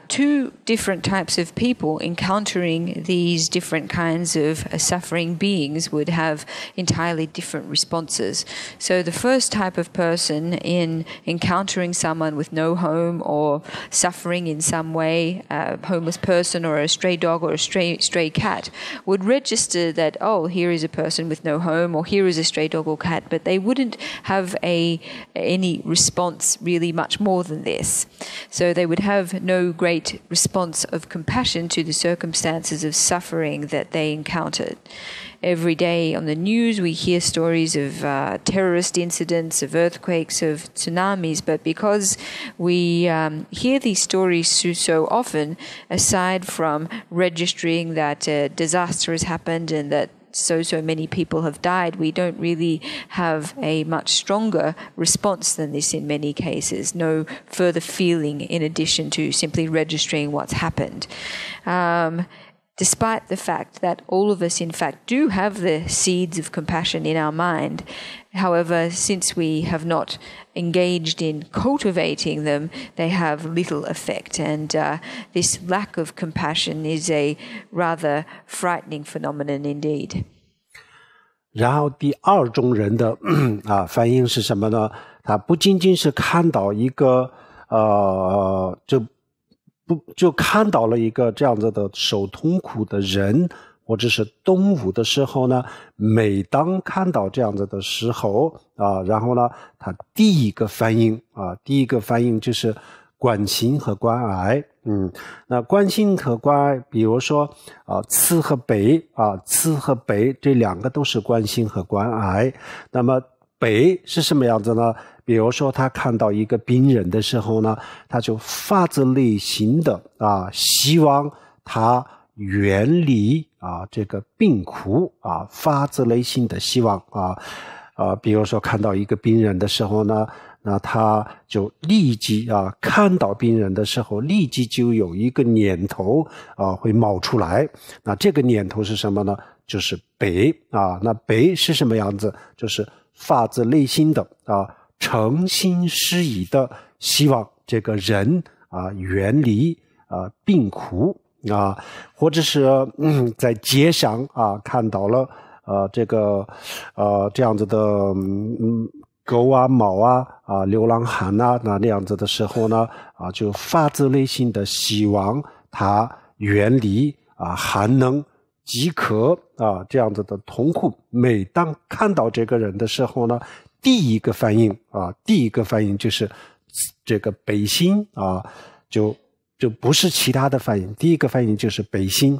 Two different types of people encountering these different kinds of suffering beings would have entirely different responses. So the first type of person in encountering someone with no home or suffering in some way, homeless person or a stray dog or a stray cat would register that, oh, here is a person with no home, or here is a stray dog or cat, but they wouldn't have any response really much more than this. So they would have no great response of compassion to the circumstances of suffering that they encountered. Every day on the news we hear stories of terrorist incidents, of earthquakes, of tsunamis, but because we hear these stories so often, aside from registering that a disaster has happened and that so many people have died, we don't really have a much stronger response than this in many cases. No further feeling in addition to simply registering what's happened. Despite the fact that all of us, in fact, do have the seeds of compassion in our mind. However, since we have not engaged in cultivating them, they have little effect. And this lack of compassion is a rather frightening phenomenon indeed. 然后第二种人的反应是什么呢？他不仅仅是看到一个就看到了一个这样子的受痛苦的人或者是动物的时候呢，每当看到这样子的时候然后呢，他第一个反应就是关心和关爱。那关心和关爱，比如说慈和悲慈和悲这两个都是关心和关爱。那么悲是什么样子呢？比如说他看到一个病人的时候呢，他就发自内心的希望他远离这个病苦发自内心的希望比如说看到一个病人的时候呢，那他就立即看到病人的时候立即就有一个念头会冒出来。那这个念头是什么呢？就是悲那悲是什么样子？就是发自内心的诚心实意的希望这个人远离病苦或者是在街上看到了这样子的狗猫流浪汉那样子的时候呢就发自内心的希望他远离寒冷饥渴这样子的痛苦。每当看到这个人的时候呢，第一个反应就是这个悲心就不是其他的反应，第一个反应就是悲心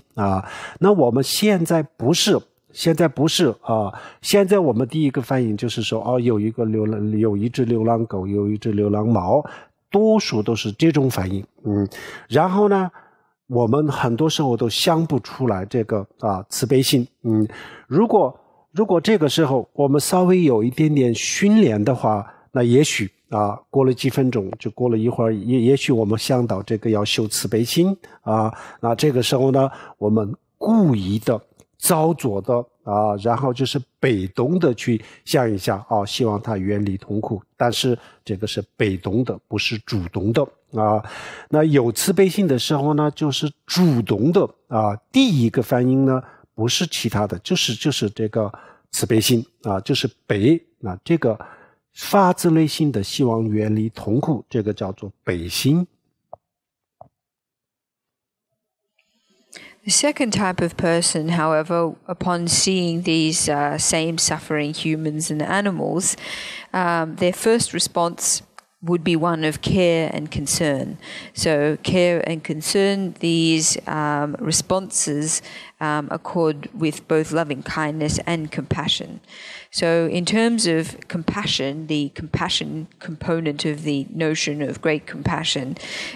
那我们现在不是现在我们第一个反应就是说有一只流浪狗，有一只流浪猫，多数都是这种反应然后呢我们很多时候都想不出来这个慈悲心如果这个时候我们稍微有一点点训练的话，那也许过了几分钟，就过了一会儿，也许我们想到这个要修慈悲心那这个时候呢，我们故意的造作的然后就是被动的去想一下希望他远离痛苦，但是这个是被动的，不是主动的那有慈悲心的时候呢，就是主动的第一个反应呢不是其他的，就是这个慈悲心就是悲这个发自内心的希望远离痛苦，这个叫做悲心。The second type of person, however, upon seeing these same suffering humans and animals, their first response would be one of care and concern. So care and concern, these responses accord with both loving kindness and compassion. So in terms of compassion, the compassion component of the notion of great compassion,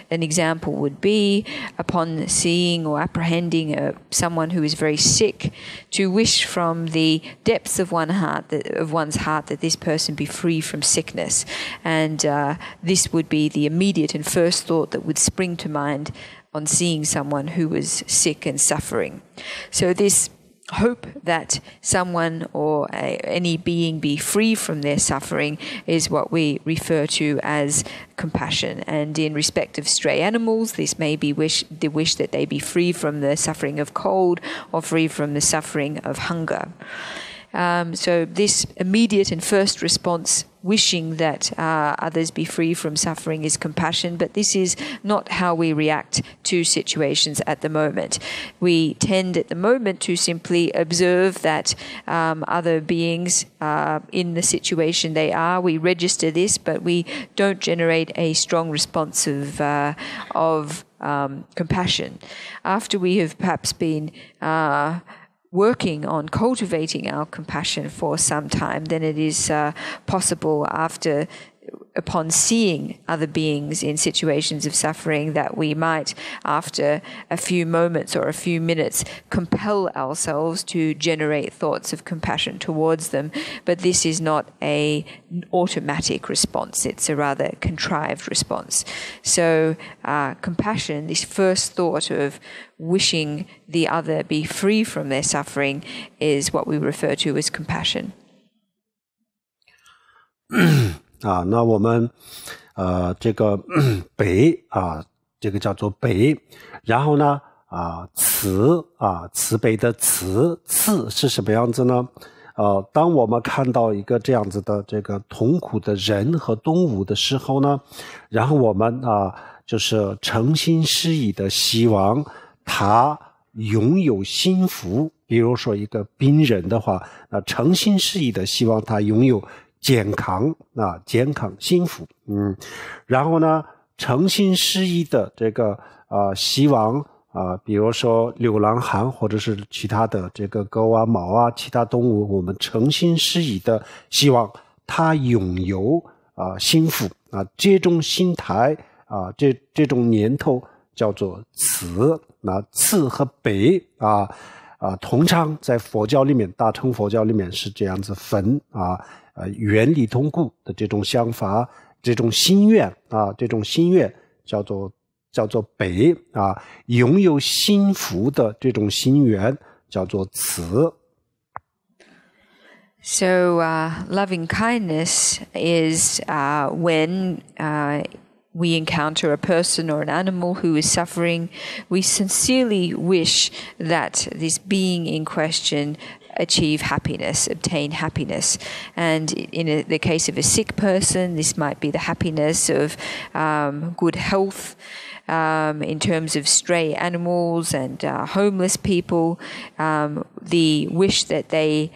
an example would be upon seeing or apprehending someone who is very sick, to wish from the depths of one's heart that this person be free from sickness. And this would be the immediate and first thought that would spring to mind on seeing someone who was sick and suffering. So this hope that someone or any being be free from their suffering is what we refer to as compassion. And in respect of stray animals, this may be the wish that they be free from the suffering of cold or free from the suffering of hunger. So this immediate and first response, wishing that others be free from suffering, is compassion, but this is not how we react to situations at the moment. We tend at the moment to simply observe that other beings are in the situation they are. We register this, but we don't generate a strong response of compassion. After we have perhaps been working on cultivating our compassion for some time, then it is possible upon seeing other beings in situations of suffering that we might, after a few moments or a few minutes, compel ourselves to generate thoughts of compassion towards them. But this is not an automatic response. It's a rather contrived response. So compassion, this first thought of wishing the other be free from their suffering, is what we refer to as compassion. 那我们这个北这个叫做北，然后呢慈悲的慈是什么样子呢？当我们看到一个这样子的这个痛苦的人和动物的时候呢，然后我们就是诚心实意的希望他拥有幸福。比如说一个病人的话，诚心实意的希望他拥有健康幸福，然后呢，诚心实意的这个希望比如说流浪汉或者是其他的这个狗啊、猫啊、其他动物，我们诚心实意的希望它拥有幸福这种心态这种念头叫做慈。那慈和悲通常在佛教里面，大乘佛教里面是这样子分原理同故的这种想法，这种心愿叫做悲拥有幸福的这种心愿叫做慈。So loving kindness is when we encounter a person or an animal who is suffering, we sincerely wish that this being in question achieve happiness, obtain happiness. And in the case of a sick person, this might be the happiness of good health. In terms of stray animals and homeless people, the wish that they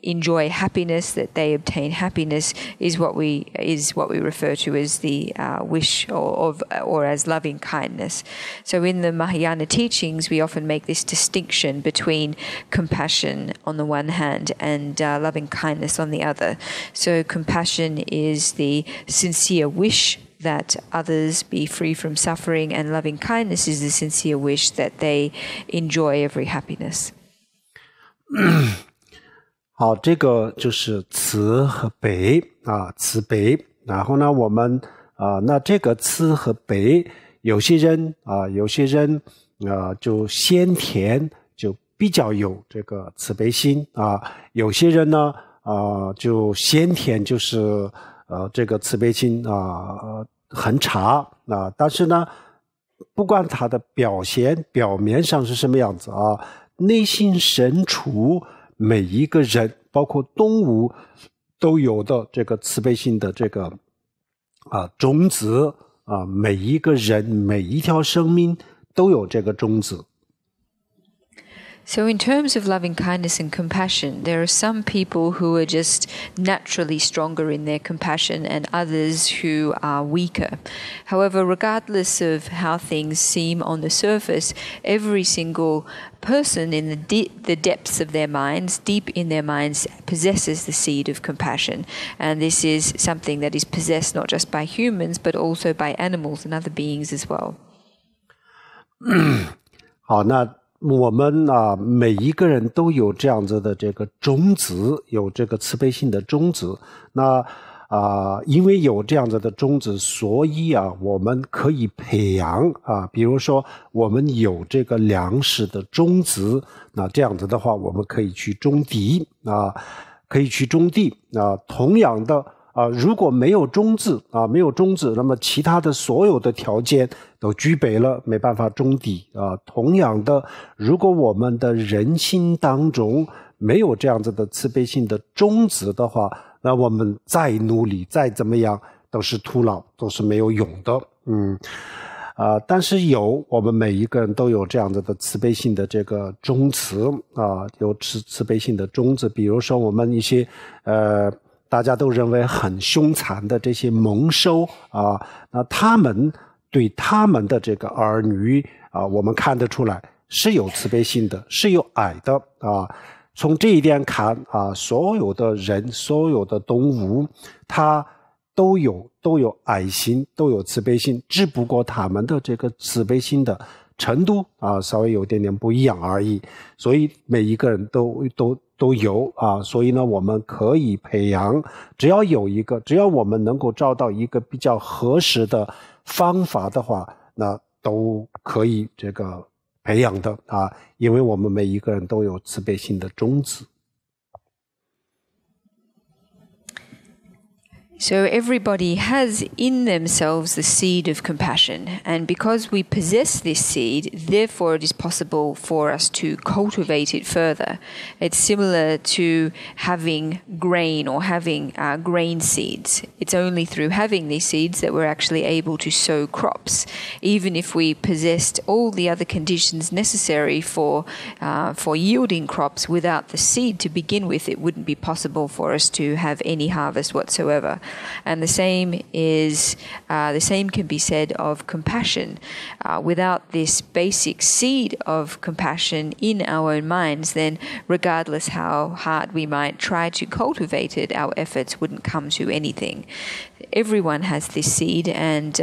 enjoy happiness, that they obtain happiness, is what we refer to as the wish or as loving kindness. So in the Mahayana teachings, we often make this distinction between compassion on the one hand and loving kindness on the other. So compassion is the sincere wish that others be free from suffering, and loving kindness is the sincere wish that they enjoy every happiness. 好，这个就是慈和悲慈悲。然后呢，我们那这个慈和悲，有些人就先天就比较有这个慈悲心有些人呢就先天就是这个慈悲心很差但是呢，不管他的表面上是什么样子内心深处每一个人包括动物都有的这个慈悲心的这个种子每一个人每一条生命都有这个种子。So in terms of loving kindness and compassion, there are some people who are just naturally stronger in their compassion and others who are weaker. However, regardless of how things seem on the surface, every single person in the depths of their minds, deep in their minds, possesses the seed of compassion. And this is something that is possessed not just by humans, but also by animals and other beings as well. 好，那我们每一个人都有这样子的这个种子，有这个慈悲心的种子。那因为有这样子的种子，所以我们可以培养比如说我们有这个粮食的种子，那这样子的话，我们可以去种地同样的如果没有种子那么其他的所有的条件都具备了，没办法种地同样的，如果我们的人心当中没有这样子的慈悲心的种子的话，那我们再努力再怎么样都是徒劳，都是没有用的。但是我们每一个人都有这样子的慈悲心的这个种子有慈悲心的种子。比如说我们一些大家都认为很凶残的这些猛兽那他们对他们的这个儿女我们看得出来是有慈悲心的，是有爱的从这一点看所有的人，所有的动物，它都有爱心，都有慈悲心，只不过他们的这个慈悲心的程度稍微有点不一样而已。所以每一个人都有所以呢，我们可以培养，只要我们能够找到一个比较合适的方法的话，那都可以这个培养的因为我们每一个人都有慈悲心的种子。So everybody has in themselves the seed of compassion, and because we possess this seed, therefore it is possible for us to cultivate it further. It's similar to having grain or having grain seeds. It's only through having these seeds that we're actually able to sow crops. Even if we possessed all the other conditions necessary for yielding crops, without the seed to begin with, it wouldn't be possible for us to have any harvest whatsoever. And the same can be said of compassion. Without this basic seed of compassion in our own minds, then regardless how hard we might try to cultivate it, our efforts wouldn't come to anything. Everyone has this seed, and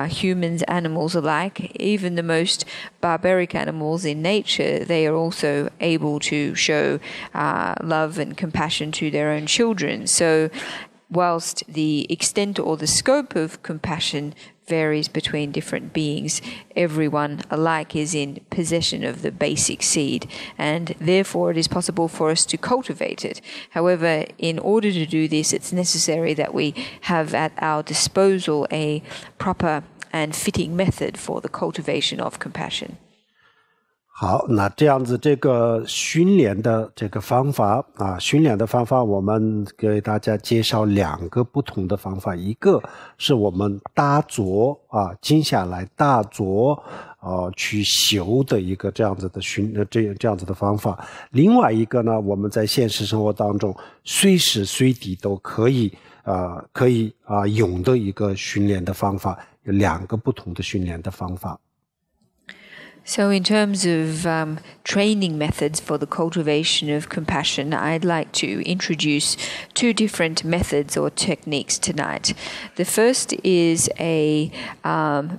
humans, animals alike, even the most barbaric animals in nature, they are also able to show love and compassion to their own children. So whilst the extent or the scope of compassion varies between different beings, everyone alike is in possession of the basic seed, and therefore it is possible for us to cultivate it. However, in order to do this, it's necessary that we have at our disposal a proper and fitting method for the cultivation of compassion. 好，那这样子这个训练的这个方法我们给大家介绍2个不同的方法。一个是我们打坐静下来打坐去修的一个这样子的这样子的方法。另外一个呢，我们在现实生活当中随时随地都可以用的一个训练的方法，有2个不同的训练的方法。So in terms of training methods for the cultivation of compassion, I'd like to introduce 2 different methods or techniques tonight. The first is a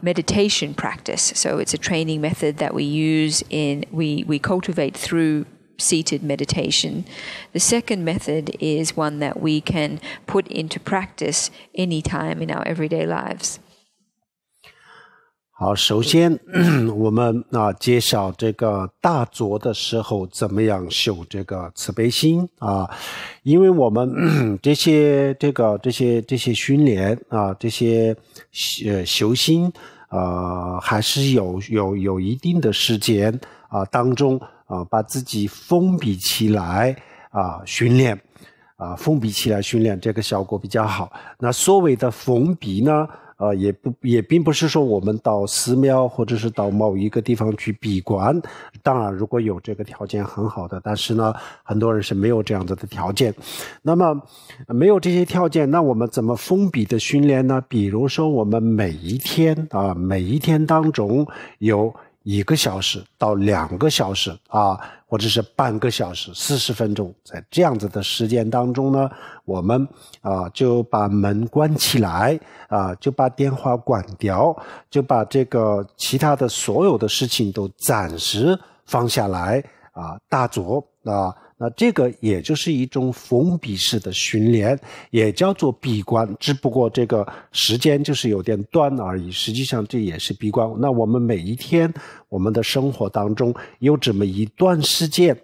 meditation practice. So it's a training method that we cultivate through seated meditation. The second method is one that we can put into practice anytime in our everyday lives. 好，首先我们介绍这个打坐的时候怎么样修这个慈悲心因为我们这些训练这些修心还是有一定的时间当中把自己封闭起来训练封闭起来训练，这个效果比较好。那所谓的封闭呢也并不是说我们到寺庙或者是到某一个地方去闭关，当然如果有这个条件很好的，但是呢很多人是没有这样子的条件。那么没有这些条件，那我们怎么封闭的训练呢？比如说我们每一天当中有1个小时到2个小时或者是半个小时40分钟，在这样子的时间当中呢，我们就把门关起来就把电话关掉，就把这个其他的所有的事情都暂时放下来打坐那这个也就是一种封闭式的训练，也叫做闭关，只不过这个时间就是有点短而已，实际上这也是闭关。那我们每一天我们的生活当中有这么一段时间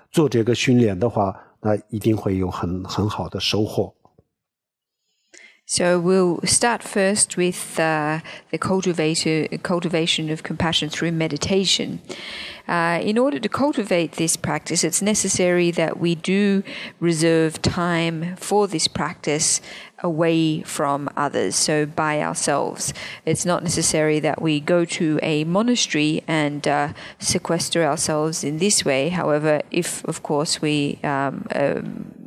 做这个训练的话，那一定会有很好的收获。So we'll start first with the cultivation of compassion through meditation. in order to cultivate this practice, it's necessary that we do reserve time for this practice away from others, so by ourselves. It's not necessary that we go to a monastery and sequester ourselves in this way. However, if, of course,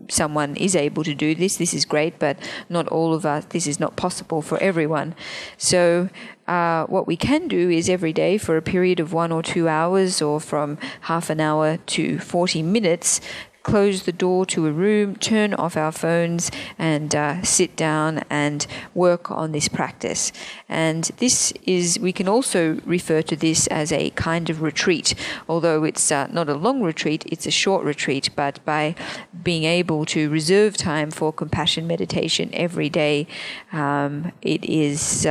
someone is able to do this, this is great, but not all of us, this is not possible for everyone. So what we can do is every day for a period of 1 or 2 hours, or from half an hour to 40 minutes, close the door to a room, turn off our phones, and sit down and work on this practice. And this is, we can also refer to this as a kind of retreat, although it's not a long retreat, it's a short retreat. But by being able to reserve time for compassion meditation every day, it is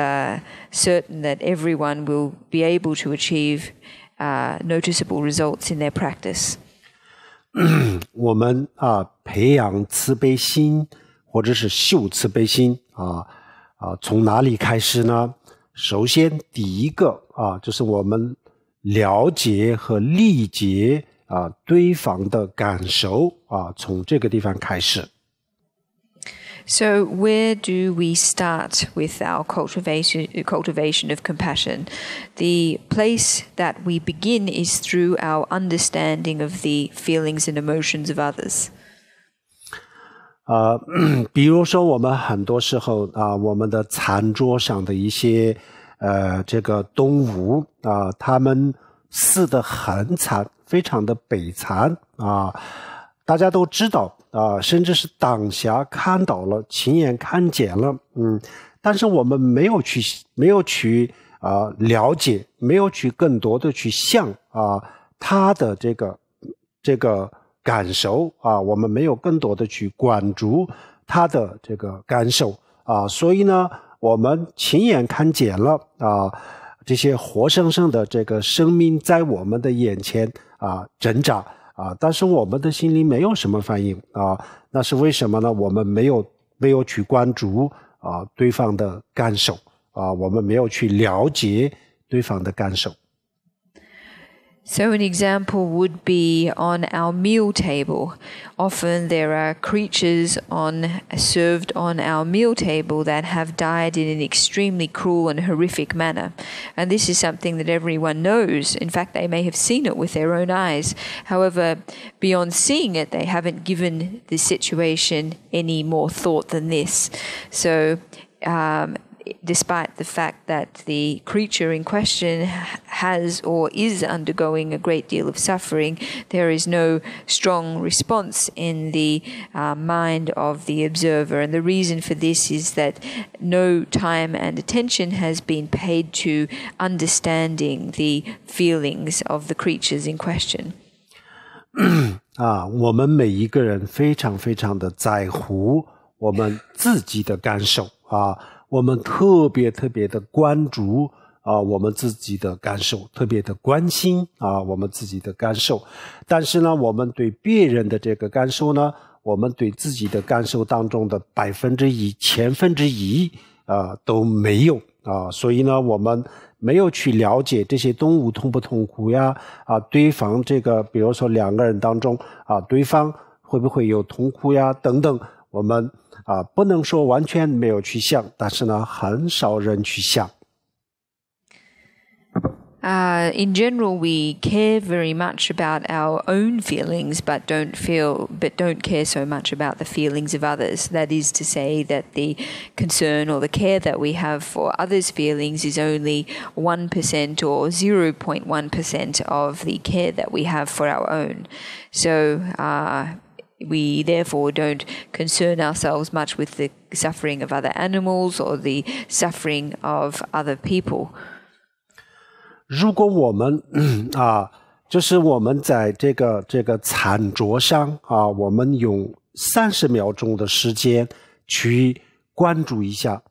certain that everyone will be able to achieve noticeable results in their practice. 我们培养慈悲心，或者是修慈悲心从哪里开始呢？首先，第一个就是我们了解和理解对方的感受从这个地方开始。So where do we start with our cultivation of compassion? The place that we begin is through our understanding of the feelings and emotions of others. 比如说我们很多时候我们的餐桌上的一些这个动物它们死得很惨，非常的悲惨大家都知道甚至是当下看到了，亲眼看见了但是我们没有去了解，没有去更多的去想他的这个感受我们没有更多的去关注他的这个感受所以呢我们亲眼看见了这些活生生的这个生命在我们的眼前挣扎但是我们的心里没有什么反应那是为什么呢？我们没有去关注对方的感受我们没有去了解对方的感受。So an example would be on our meal table. Often there are creatures served on our meal table that have died in an extremely cruel and horrific manner. And this is something that everyone knows. In fact, they may have seen it with their own eyes. However, beyond seeing it, they haven't given the situation any more thought than this. So, despite the fact that the creature in question has or is undergoing a great deal of suffering, there is no strong response in the mind of the observer. And the reason for this is that no time and attention has been paid to understanding the feelings of the creatures in question. 我们每一个人非常非常的在乎我们自己的感受我们特别的关注我们自己的感受，特别的关心我们自己的感受。但是呢，我们对别人的这个感受呢，我们对自己的感受当中的1%、1/1000都没有所以呢，我们没有去了解这些动物痛不痛苦呀对方这个比如说2个人当中对方会不会有痛苦呀等等，我们不能说完全没有去想，但是呢，很少人去想。In general, we care very much about our own feelings, but don't care so much about the feelings of others. That is to say that the concern or the care that we have for others' feelings is only 1% or 0.1% of the care that we have for our own. So, we therefore don't concern ourselves much with the suffering of other animals or the suffering of other people. 如果我们就是我们在这个餐桌上我们用30秒钟的时间去关注一下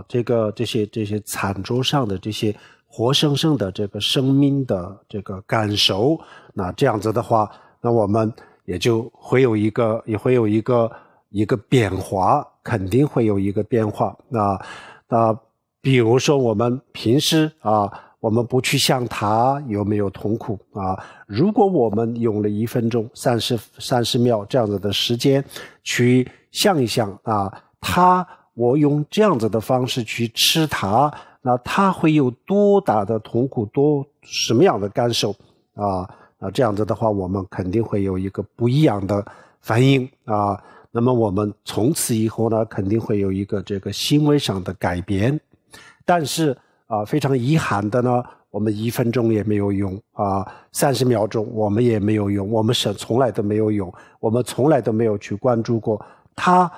这些餐桌上的这些活生生的这个生命的这个感受，那这样子的话，那我们也就会有一个变化，肯定会有一个变化。那比如说我们平时我们不去想他有没有痛苦啊。如果我们用了1分钟30秒这样子的时间去想一想啊，我用这样子的方式去吃它，那它会有多大的痛苦，什么样的感受啊？这样子的话，我们肯定会有一个不一样的反应啊。那么我们从此以后呢，肯定会有一个这个行为上的改变。但是非常遗憾的呢，我们1分钟也没有用啊，30秒钟我们也没有用，我们从来都没有用，我们从来都没有去关注过它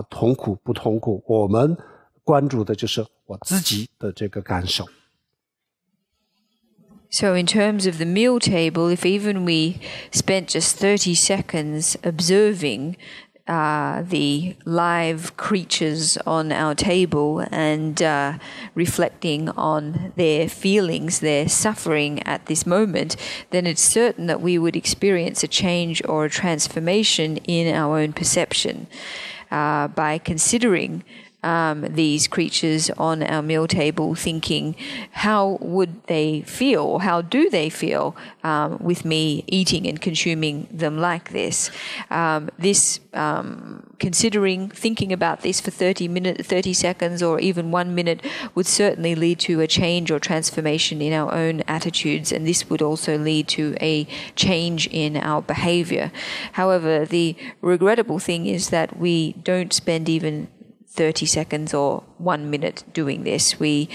痛苦不痛苦，我们关注的就是我自己的这个感受。So in terms of the meal table, if even we spent just 30 seconds observing the live creatures on our table and reflecting on their feelings, their suffering at this moment, then it's certain that we would experience a change or a transformation in our own perception by considering these creatures on our meal table, thinking, how would they feel, or how do they feel with me eating and consuming them like this? Thinking about this for 30 seconds or even 1 minute would certainly lead to a change or transformation in our own attitudes, and this would also lead to a change in our behavior. However, the regrettable thing is that we don't spend even 30 seconds or 1 minute doing this. We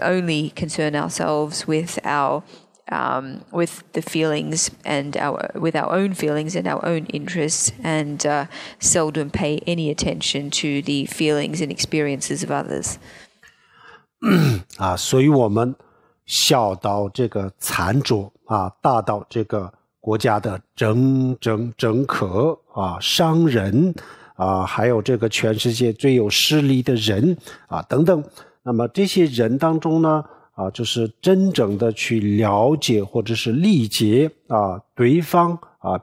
only concern ourselves with with the feelings and with our own feelings and our own interests, and seldom pay any attention to the feelings and experiences of others. 所以我们小到这个餐桌大到这个国家的政客商人还有这个全世界最有势力的人等等。那么这些人当中呢就是真正的去了解或者是理解对方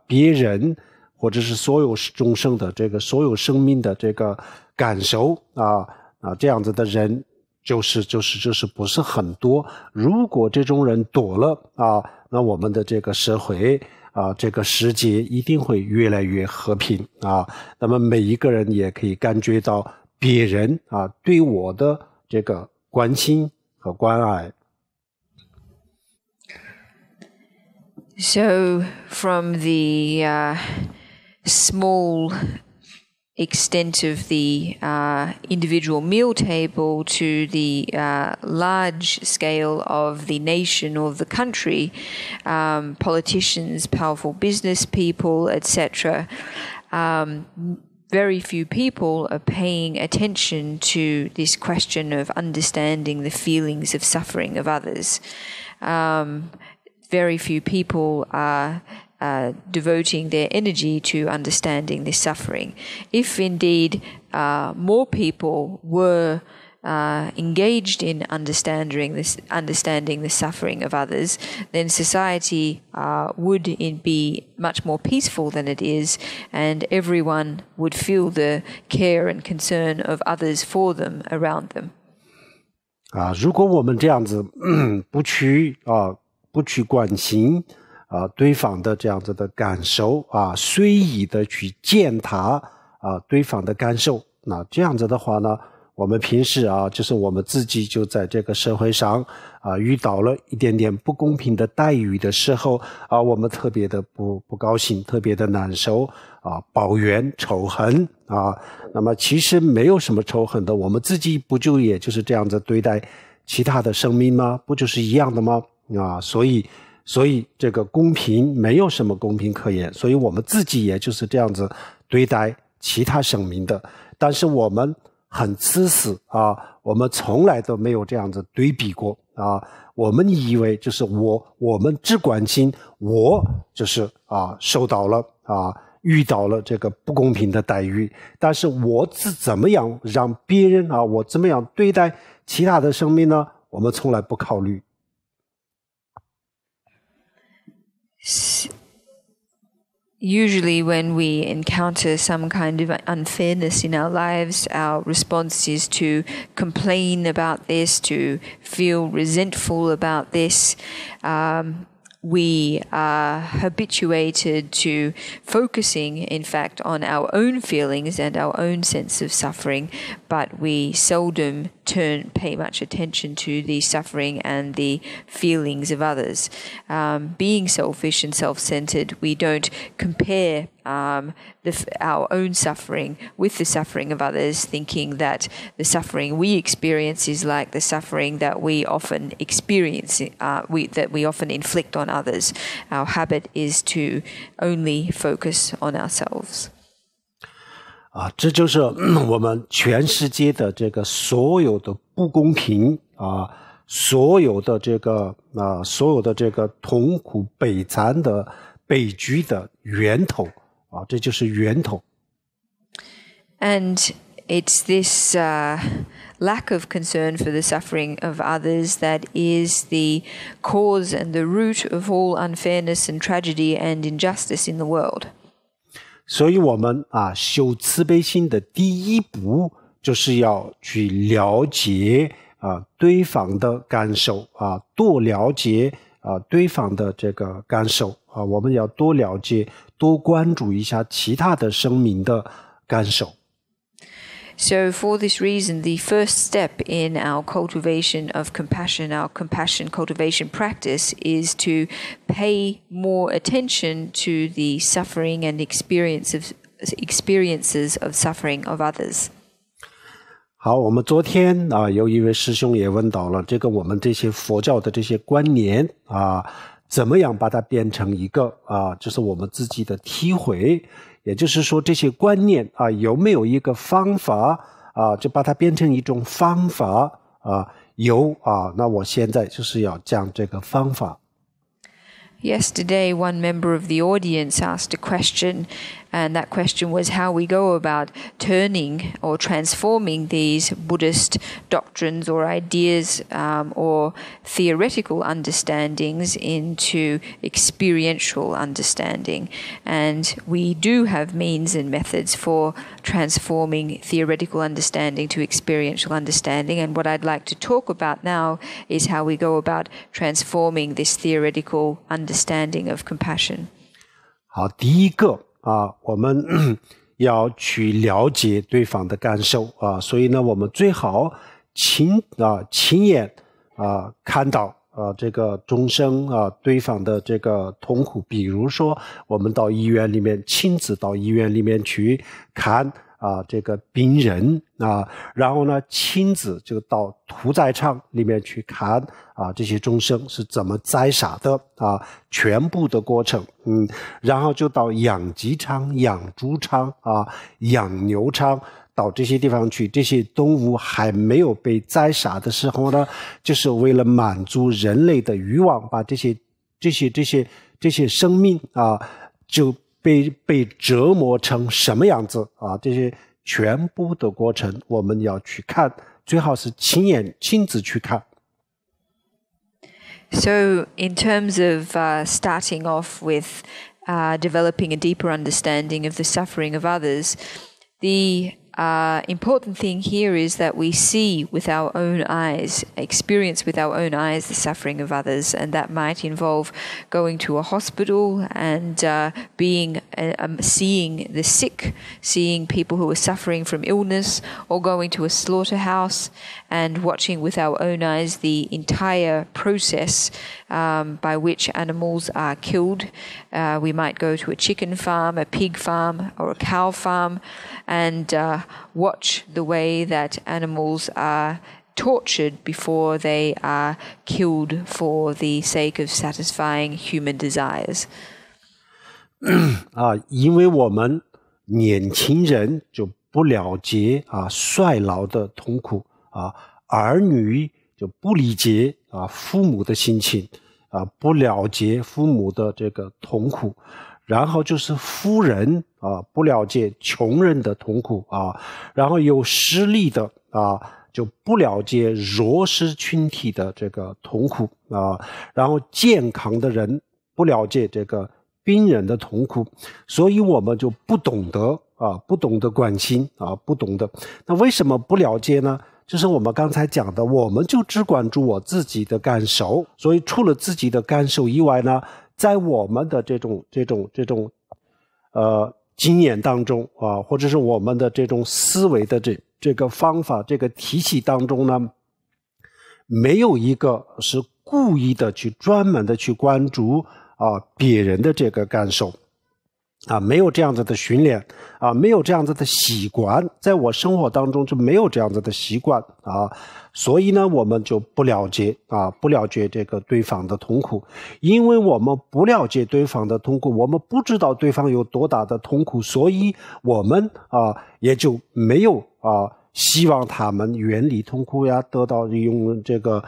别人或者是所有众生的所有生命的这个感受这样子的人就是不是很多。如果这种人多了那我们的这个社会这个世界一定会越来越和平那么每一个人也可以感觉到别人对我的这个关心和关爱。So from the small extent of the individual meal table to the large scale of the nation or the country, politicians, powerful business people, etc., very few people are paying attention to this question of understanding the feelings of suffering of others. Very few people are devoting their energy to understanding this suffering. If indeed more people were engaged in understanding the suffering of others, then society would be much more peaceful than it is, and everyone would feel the care and concern of others for them around them. 如果我们这样子不去关心对方的这样子的感受随意的去践踏对方的感受，那这样子的话呢，我们平时就是我们自己就在这个社会上遇到了一点点不公平的待遇的时候我们特别的不高兴，特别的难受抱怨仇恨那么其实没有什么仇恨的，我们自己不就也就是这样子对待其他的生命吗？不就是一样的吗？所以这个公平没有什么公平可言，所以我们自己也就是这样子对待其他生命的。但是我们很自私我们从来都没有这样子对比过我们以为就是我们只关心我就是受到了遇到了这个不公平的待遇，但是我怎么样让别人我怎么样对待其他的生命呢？我们从来不考虑。Usually when we encounter some kind of unfairness in our lives, our response is to complain about this, to feel resentful about this. We are habituated to focusing, in fact, on our own feelings and our own sense of suffering, but we seldom pay much attention to the suffering and the feelings of others. Being selfish and self-centered, we don't compare our own suffering with the suffering of others, thinking that the suffering we experience is like the suffering that we often experience, that we often inflict on others. Our habit is to only focus on ourselves. 这就是我们全世界的这个所有的不公平所有的这个痛苦悲惨的悲剧的源头这就是源头。And it's this lack of concern for the suffering of others that is the cause and the root of all unfairness and tragedy and injustice in the world. 所以我们修慈悲心的第一步就是要去了解对方的感受多了解对方的这个感受我们要多了解多关注一下其他的生命的感受。So for this reason, the first step in our cultivation of compassion, our compassion cultivation practice, is to pay more attention to the suffering and experiences of suffering of others. 好，我们昨天有一位师兄也问到了这个我们这些佛教的这些观念怎么样把它变成一个就是我们自己的体会，也就是说这些观念有没有一个方法就把它变成一种方法有那我现在就是要讲这个方法。Yesterday, one member of the audience asked a question, and that question was how we go about turning or transforming these Buddhist doctrines or ideas or theoretical understandings into experiential understanding. And we do have means and methods for transforming theoretical understanding to experiential understanding. And what I'd like to talk about now is how we go about transforming this theoretical understanding of compassion. 好，第一个我们要去了解对方的感受所以呢我们最好亲眼看到这个众生对方的这个痛苦，比如说我们到医院里面亲自到医院里面去看这个病人然后呢亲自就到屠宰场里面去看这些众生是怎么宰杀的全部的过程然后就到养鸡场养猪场养牛场到这些地方去，这些动物还没有被宰杀的时候呢就是为了满足人类的欲望，把这些生命就被折磨成什么样子这些全部的过程我们要去看，最好是亲自去看。So in terms of starting off with developing a deeper understanding of the suffering of others, the important thing here is that we see with our own eyes, experience with our own eyes the suffering of others, and that might involve going to a hospital and seeing the sick, seeing people who are suffering from illness, or going to a slaughterhouse and watching with our own eyes the entire process by which animals are killed. We might go to a chicken farm, a pig farm, or a cow farm, and watch the way that animals are tortured before they are killed for the sake of satisfying human desires. 因为我们年轻人就不了解衰老的痛苦儿女就不理解父母的心情不了解父母的这个痛苦，然后就是富人不了解穷人的痛苦然后有势力的就不了解弱势群体的这个痛苦然后健康的人不了解这个病人的痛苦，所以我们就不懂得不懂得关心不懂得。那为什么不了解呢？就是我们刚才讲的，我们就只关注我自己的感受，所以除了自己的感受以外呢，在我们的这种经验当中或者是我们的这种思维的这个方法这个体系当中呢，没有一个是故意的去专门的去关注别人的这个感受没有这样子的训练没有这样子的习惯，在我生活当中就没有这样子的习惯所以呢我们就不了解这个对方的痛苦，因为我们不了解对方的痛苦，我们不知道对方有多大的痛苦，所以我们也就没有希望他们远离痛苦呀，得到用这个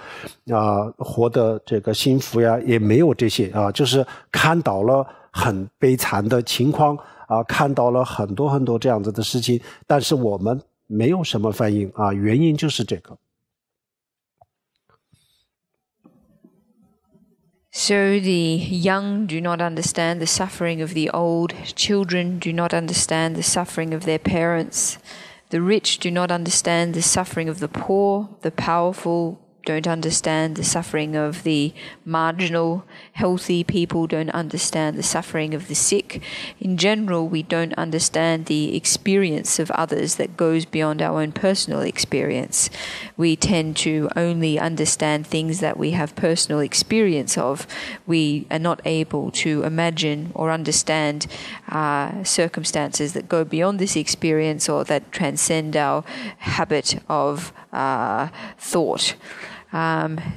活得这个幸福呀，也没有这些就是看到了很悲惨的情况看到了很多很多这样子的事情，但是我们没有什么反应原因就是这个。So the young do not understand the suffering of the old, children do not understand the suffering of their parents, the rich do not understand the suffering of the poor, the powerful don't understand the suffering of the marginal, healthy people don't understand the suffering of the sick. In general, we don't understand the experience of others that goes beyond our own personal experience. We tend to only understand things that we have personal experience of. We are not able to imagine or understand circumstances that go beyond this experience or that transcend our habit of thought.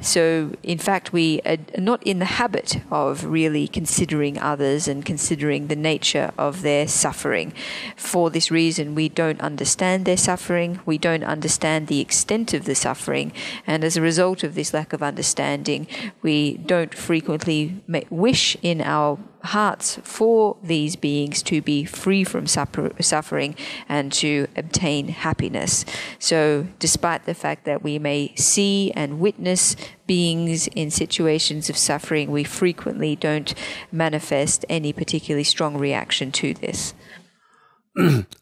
So, in fact, we are not in the habit of really considering others and considering the nature of their suffering. For this reason, we don't understand their suffering, we don't understand the extent of the suffering, and as a result of this lack of understanding, we don't frequently wish in our hearts for these beings to be free from suffering and to obtain happiness. So despite the fact that we may see and witness beings in situations of suffering, we frequently don't manifest any particularly strong reaction to this.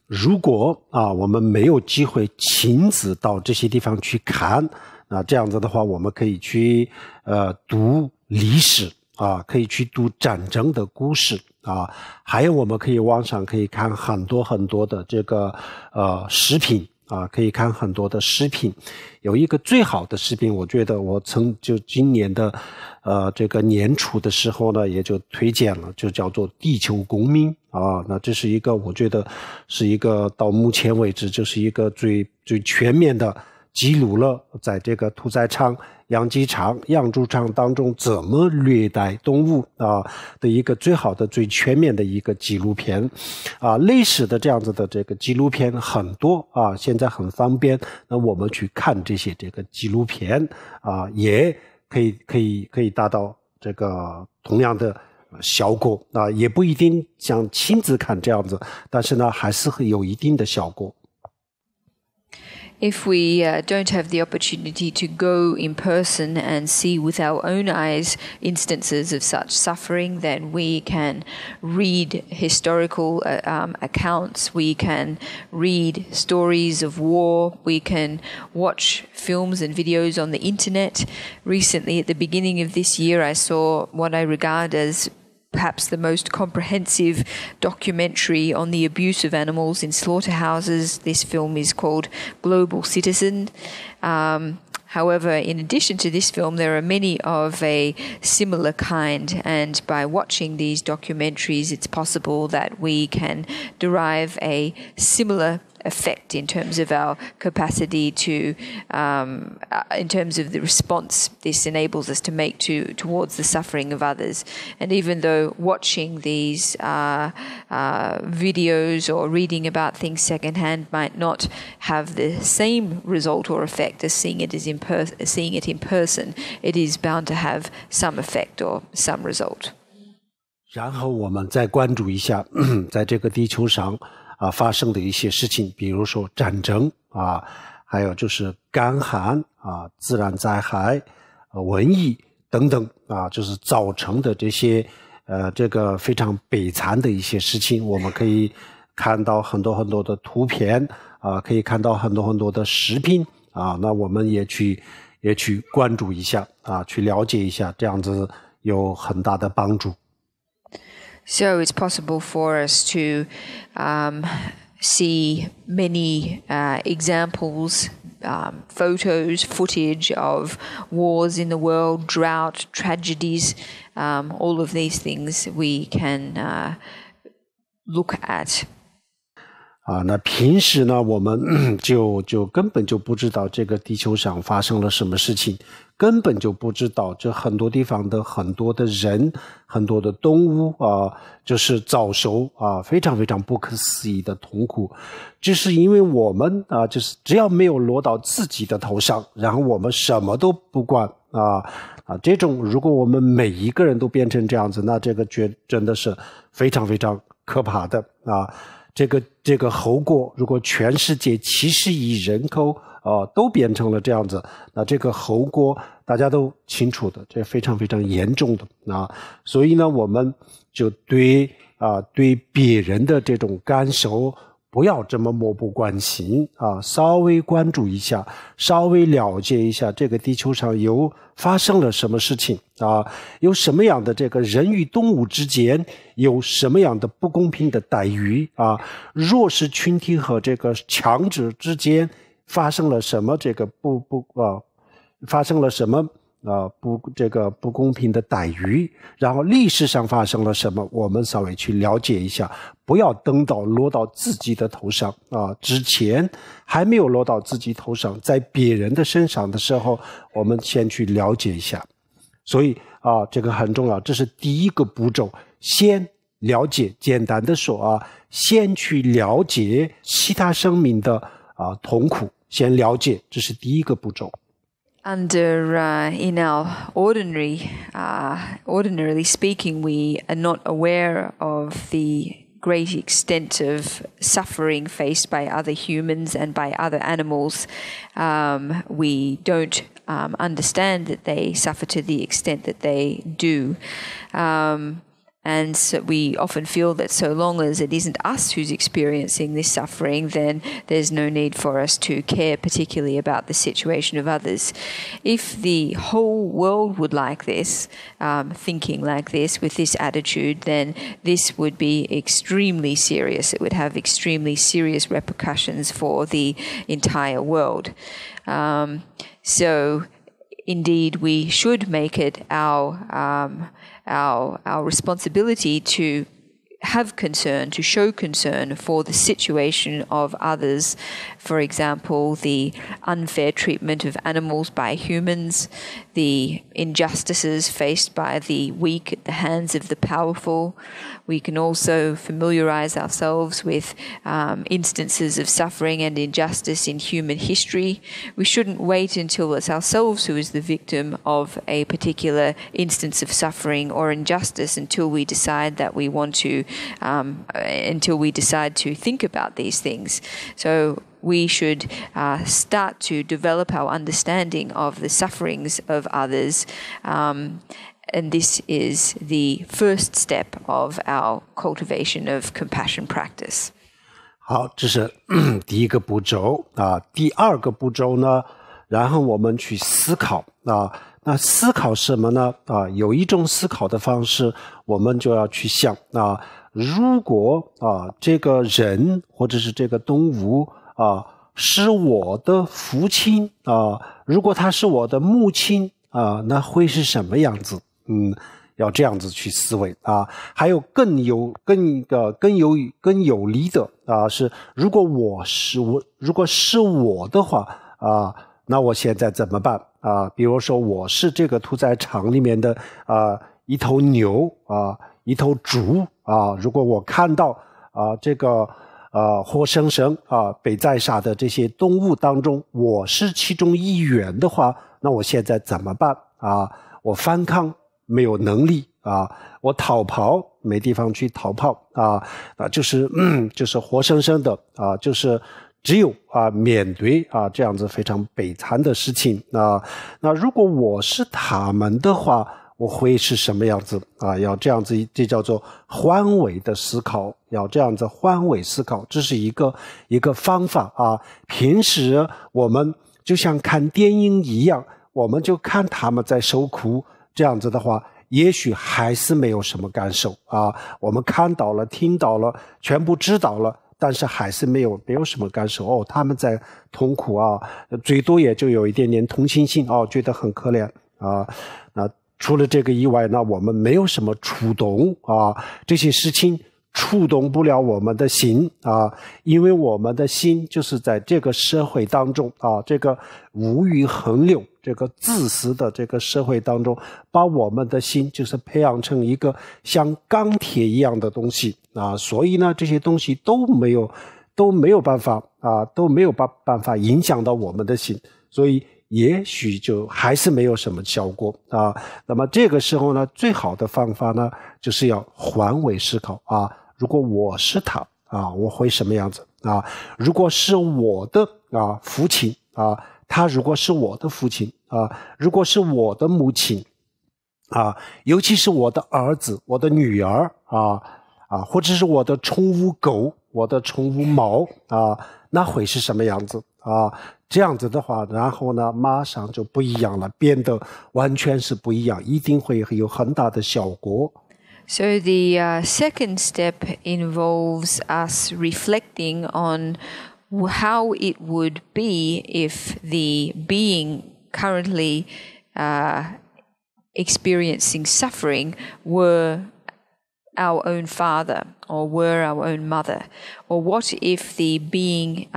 如果我们没有机会亲自到这些地方去看这样子的话，我们可以去读历史可以去读战争的故事还有我们可以网上可以看很多很多的这个视频可以看很多的视频。有一个最好的视频，我觉得我就今年的这个年初的时候呢，也就推荐了，就叫做地球公民那这是一个我觉得是一个到目前为止就是一个最全面的记录了在这个屠宰场、养鸡场、养猪场当中怎么虐待动物的一个最好的最全面的一个纪录片类似的这样子的这个纪录片很多现在很方便，那我们去看这个纪录片也可以达到这个同样的效果也不一定像亲自看这样子，但是呢还是会有一定的效果。If we don't have the opportunity to go in person and see with our own eyes instances of such suffering, then we can read historical accounts, we can read stories of war, we can watch films and videos on the internet. Recently, at the beginning of this year, I saw what I regard as perhaps the most comprehensive documentary on the abuse of animals in slaughterhouses. This film is called Global Citizen. However, in addition to this film, there are many of a similar kind, and by watching these documentaries, it's possible that we can derive a similar effect in terms of our capacity to, in terms of the response this enables us to make towards the suffering of others. And even though watching these videos or reading about things secondhand might not have the same result or effect as seeing it in person, it is bound to have some effect or some result. 然后我们再关注一下在这个地球上发生的一些事情，比如说战争还有就是干旱自然灾害瘟疫等等就是造成的这些这个非常悲惨的一些事情，我们可以看到很多很多的图片啊，可以看到很多很多的视频啊，那我们也去关注一下啊，去了解一下，这样子有很大的帮助。So it's possible for us to see many examples, photos, footage of wars in the world, drought, tragedies, all of these things we can look at. 那平时呢，我们就根本就不知道这个地球上发生了什么事情，根本就不知道这很多地方的很多的人，很多的动物啊，就是遭受非常非常不可思议的痛苦，就是因为我们就是只要没有落到自己的头上，然后我们什么都不管这种如果我们每一个人都变成这样子，那这个真的是非常非常可怕的这个后果，如果全世界70亿人口都变成了这样子，那这个后果大家都清楚的，这非常非常严重的所以呢，我们就对别人的这种感受不要这么漠不关心稍微关注一下，稍微了解一下这个地球上有发生了什么事情有什么样的这个人与动物之间有什么样的不公平的待遇弱势群体和这个强者之间发生了什么这个发生了什么不公平的待遇，然后历史上发生了什么，我们稍微去了解一下，不要等到落到自己的头上之前还没有落到自己头上，在别人的身上的时候，我们先去了解一下。所以这个很重要，这是第一个步骤，先了解，简单的说先去了解其他生命的痛苦，先了解，这是第一个步骤。In our ordinarily speaking, we are not aware of the great extent of suffering faced by other humans and by other animals. We don't understand that they suffer to the extent that they do. And so we often feel that so long as it isn't us who's experiencing this suffering, then there's no need for us to care particularly about the situation of others. If the whole world would like this, thinking like this, with this attitude, then this would be extremely serious. It would have extremely serious repercussions for the entire world. So indeed, we should make it our responsibility to have concern, to show concern for the situation of others. For example, the unfair treatment of animals by humans, the injustices faced by the weak at the hands of the powerful. We can also familiarize ourselves with instances of suffering and injustice in human history. We shouldn't wait until it's ourselves who is the victim of a particular instance of suffering or injustice until we decide that we want to, until we decide to think about these things. So we should start to develop our understanding of the sufferings of others. And this is the first step of our cultivation of compassion practice. 好，这是第一个步骤第二个步骤呢，然后我们去思考那思考什么呢有一种思考的方式，我们就要去想如果这个人或者是这个动物是我的父亲如果他是我的母亲那会是什么样子？要这样子去思维还有更有利的是如果是我的话那我现在怎么办比如说我是这个屠宰场里面的一头牛一头猪如果我看到这个活生生被宰杀的这些动物当中，我是其中一员的话，那我现在怎么办我反抗没有能力我逃跑没地方去逃跑就是活生生的就是只有面对这样子非常悲惨的事情那如果我是他们的话，我会是什么样子啊？要这样子，这叫做换位的思考，要这样子换位思考，这是一个方法啊。平时我们就像看电影一样，我们就看他们在受苦，这样子的话也许还是没有什么感受啊。我们看到了听到了全部知道了，但是还是没有什么感受哦，他们在痛苦啊，最多也就有一点点同情心哦，觉得很可怜啊。那除了这个以外呢，我们没有什么触动啊，这些事情触动不了我们的心啊，因为我们的心就是在这个社会当中啊，这个物欲横流，这个自私的这个社会当中，把我们的心就是培养成一个像钢铁一样的东西啊，所以呢，这些东西都没有办法啊，都没有办法影响到我们的心，所以也许就还是没有什么效果啊。那么这个时候呢，最好的方法呢，就是要换位思考啊。如果我是他啊，我会什么样子啊？如果是我的父亲啊，他如果是我的父亲啊，如果是我的母亲啊，尤其是我的儿子、我的女儿或者是我的宠物狗、我的宠物猫啊，那会是什么样子啊？这样子的话，然后呢，马上就不一样了，变得完全是不一样，一定会有很大的效果。So the second step involves us reflecting on how it would be if the being currently experiencing suffering were our own father or were our own mother, or what if the being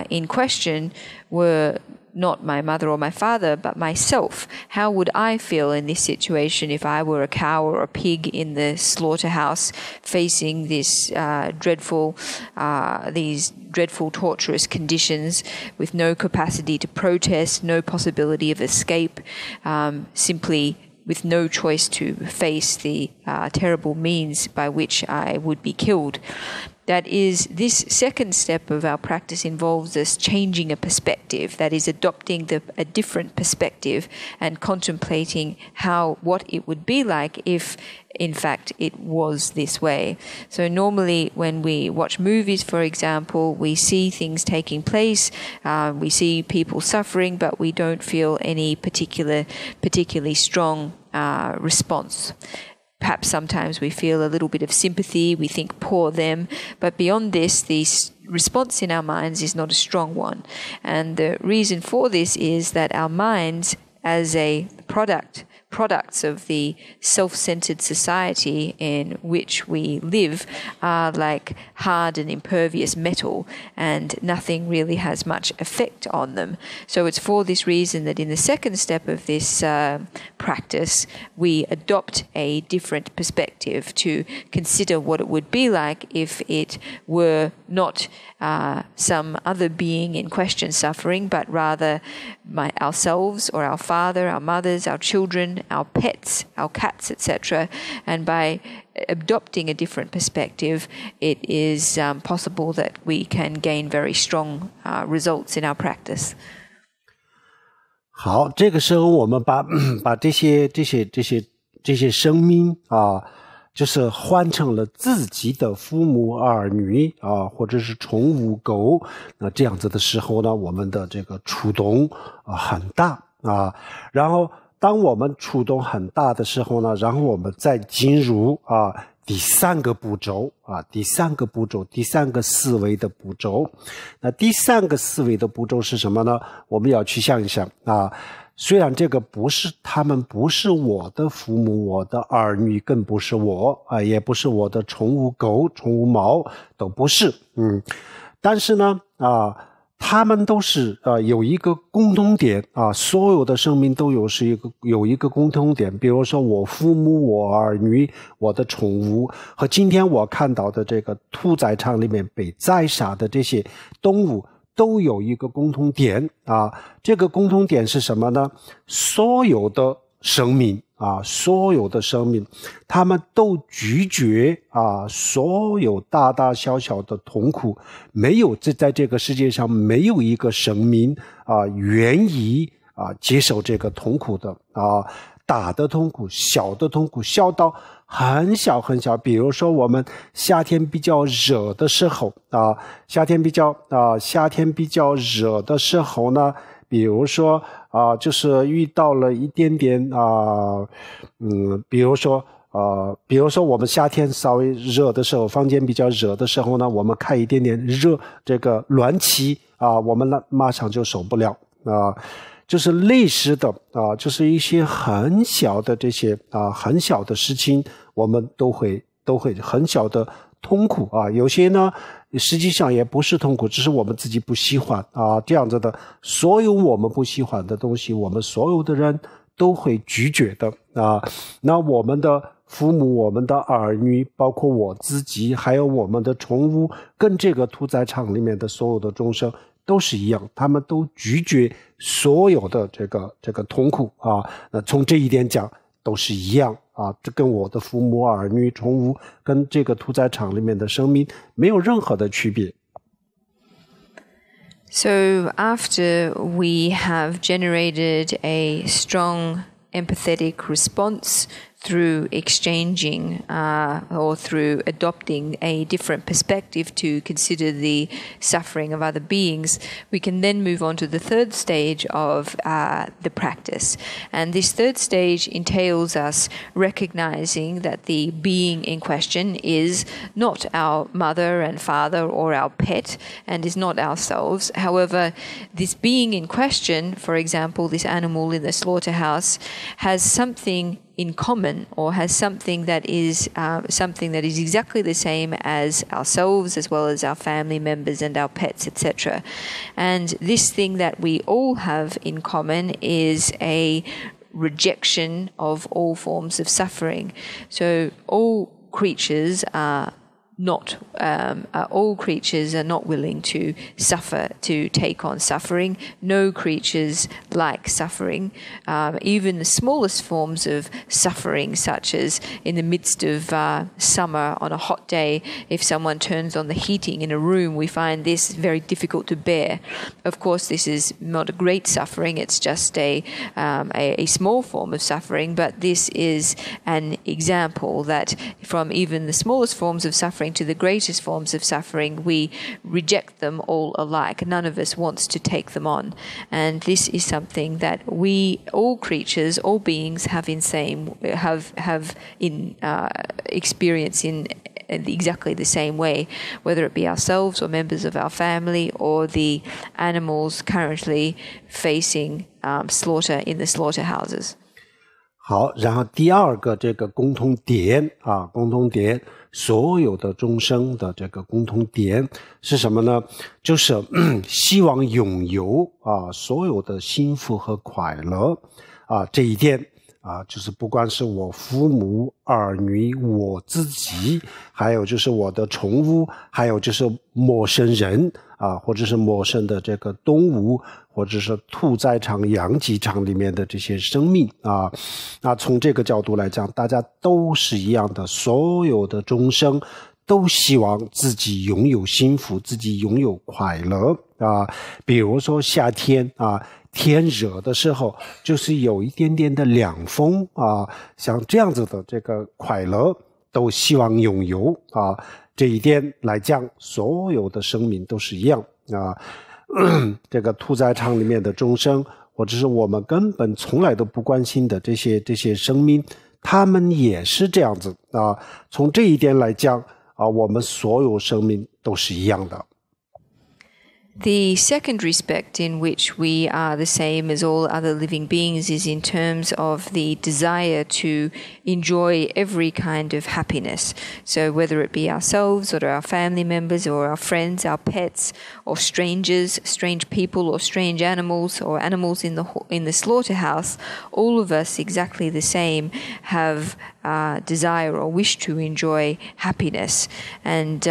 in question were not my mother or my father, but myself? How would I feel in this situation if I were a cow or a pig in the slaughterhouse facing this these dreadful torturous conditions with no capacity to protest, no possibility of escape, simply with no choice to face the terrible means by which I would be killed? That is, this second step of our practice involves us changing a perspective, that is, adopting a different perspective and contemplating what it would be like if, in fact, it was this way. So normally when we watch movies, for example, we see things taking place, we see people suffering, but we don't feel any particularly strong response. Perhaps sometimes we feel a little bit of sympathy, we think poor them, but beyond this, the response in our minds is not a strong one. And the reason for this is that our minds, as a products of the self-centered society in which we live, are like hard and impervious metal, and nothing really has much effect on them. So it's for this reason that in the second step of this practice, we adopt a different perspective to consider what it would be like if it were not some other being in question suffering, but rather ourselves or our father, our mothers, our children, our pets, our cats, etc. And by adopting a different perspective, it is possible that we can gain very strong results in our practice. 好，这个时候我们把这些生命就是换成了自己的父母儿女或者是宠物狗，那这样子的时候呢，我们的这个触动很大然后当我们触动很大的时候呢，然后我们再进入第三个步骤第三个思维的步骤。那第三个思维的步骤是什么呢？我们要去想一想虽然这个他们不是我的父母，我的儿女，更不是我也不是我的宠物狗、宠物猫，都不是但是呢他们都是有一个共同点所有的生命都有一个共同点，比如说我父母、我儿女、我的宠物，和今天我看到的这个屠宰场里面被宰杀的这些动物都有一个共同点这个共同点是什么呢？所有的生命他们都拒绝所有大大小小的痛苦，没有在这个世界上没有一个生命愿意接受这个痛苦的大的痛苦、小的痛苦，小到很小很小。比如说我们夏天比较热的时候夏天比较热的时候呢，比如说就是遇到了一点点比如说我们夏天稍微热的时候，房间比较热的时候呢，我们开一点点这个暖气我们马上就受不了就是类似的就是一些很小的这些很小的事情，我们都会很小的痛苦有些呢实际上也不是痛苦，只是我们自己不喜欢这样子的。所有我们不喜欢的东西，我们所有的人都会拒绝的那我们的父母、我们的儿女，包括我自己，还有我们的宠物，跟这个屠宰场里面的所有的众生都是一样，他们都拒绝所有的这个痛苦那从这一点讲都是一样这跟我的父母、儿女、宠物跟这个屠宰场里面的生命没有任何的区别。So after we have generated a strong empathetic response through exchanging or through adopting a different perspective to consider the suffering of other beings, we can then move on to the third stage of the practice. And this third stage entails us recognizing that the being in question is not our mother and father or our pet and is not ourselves. However, this being in question, for example, this animal in the slaughterhouse, has something in common, or has something that is exactly the same as ourselves, as well as our family members and our pets, etc. And this thing that we all have in common is a rejection of all forms of suffering. So all creatures are not willing to suffer, to take on suffering. No creatures like suffering. Even the smallest forms of suffering, such as in the midst of summer on a hot day, if someone turns on the heating in a room, we find this very difficult to bear. Of course, this is not a great suffering, it's just a small form of suffering, but this is an example that from even the smallest forms of suffering to the greatest forms of suffering, we reject them all alike. None of us wants to take them on. And this is something that we, all creatures, all beings have experience in exactly the same way, whether it be ourselves or members of our family or the animals currently facing slaughter in the slaughterhouses. 好，然后第二个这个共同点所有的众生的这个共同点是什么呢？就是希望拥有所有的幸福和快乐这一点就是不管是我父母、儿女、我自己，还有就是我的宠物，还有就是陌生人或者是陌生的这个动物，或者是屠宰场、养鸡场里面的这些生命那从这个角度来讲，大家都是一样的，所有的众生都希望自己拥有幸福，自己拥有快乐比如说夏天天热的时候，就是有一点点的凉风像这样子的这个快乐都希望拥有这一点来讲，所有的生命都是一样这个屠宰场里面的众生，或者是我们根本从来都不关心的这些生命，他们也是这样子从这一点来讲我们所有生命都是一样的。The second respect in which we are the same as all other living beings is in terms of the desire to enjoy every kind of happiness. So whether it be ourselves or our family members or our friends, our pets or strangers, strange people or strange animals or animals in the slaughterhouse, all of us exactly the same have desire or wish to enjoy happiness. And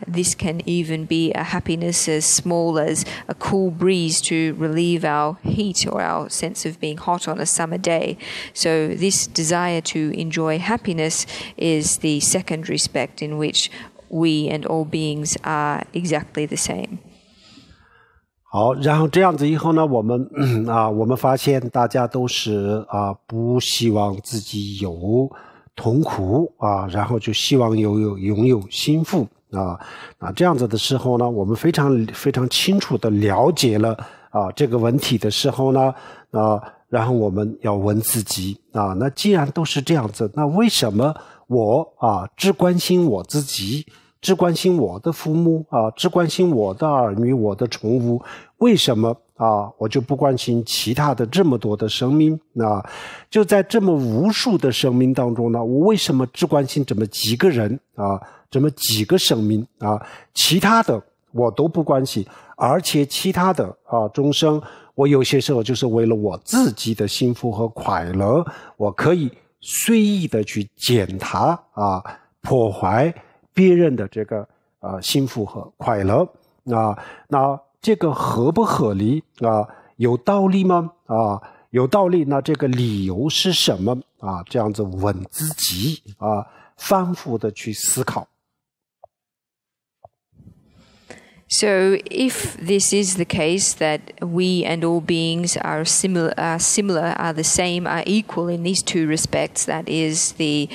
this can even be a happiness as small as a cool breeze to relieve our heat or our sense of being hot on a summer day. So this desire to enjoy happiness is the second respect in which we and all beings are exactly the same. 好，然后这样子以后呢，我们发现大家都是不希望自己有痛苦然后就希望拥有幸福这样子的时候呢，我们非常非常清楚的了解了这个问题的时候呢，然后我们要问自己那既然都是这样子，那为什么我只关心我自己？只关心我的父母只关心我的儿女、我的宠物，为什么我就不关心其他的这么多的生命就在这么无数的生命当中呢，我为什么只关心这么几个人这么几个生命其他的我都不关心，而且其他的众生，我有些时候就是为了我自己的幸福和快乐，我可以随意的去践踏破坏别人的这个幸福和快乐那这个合不合理有道理吗有道理，那这个理由是什么这样子问自己反复的去思考。So if this is the case, that we and all beings are similar, are the same, are equal in these two respects, that is, the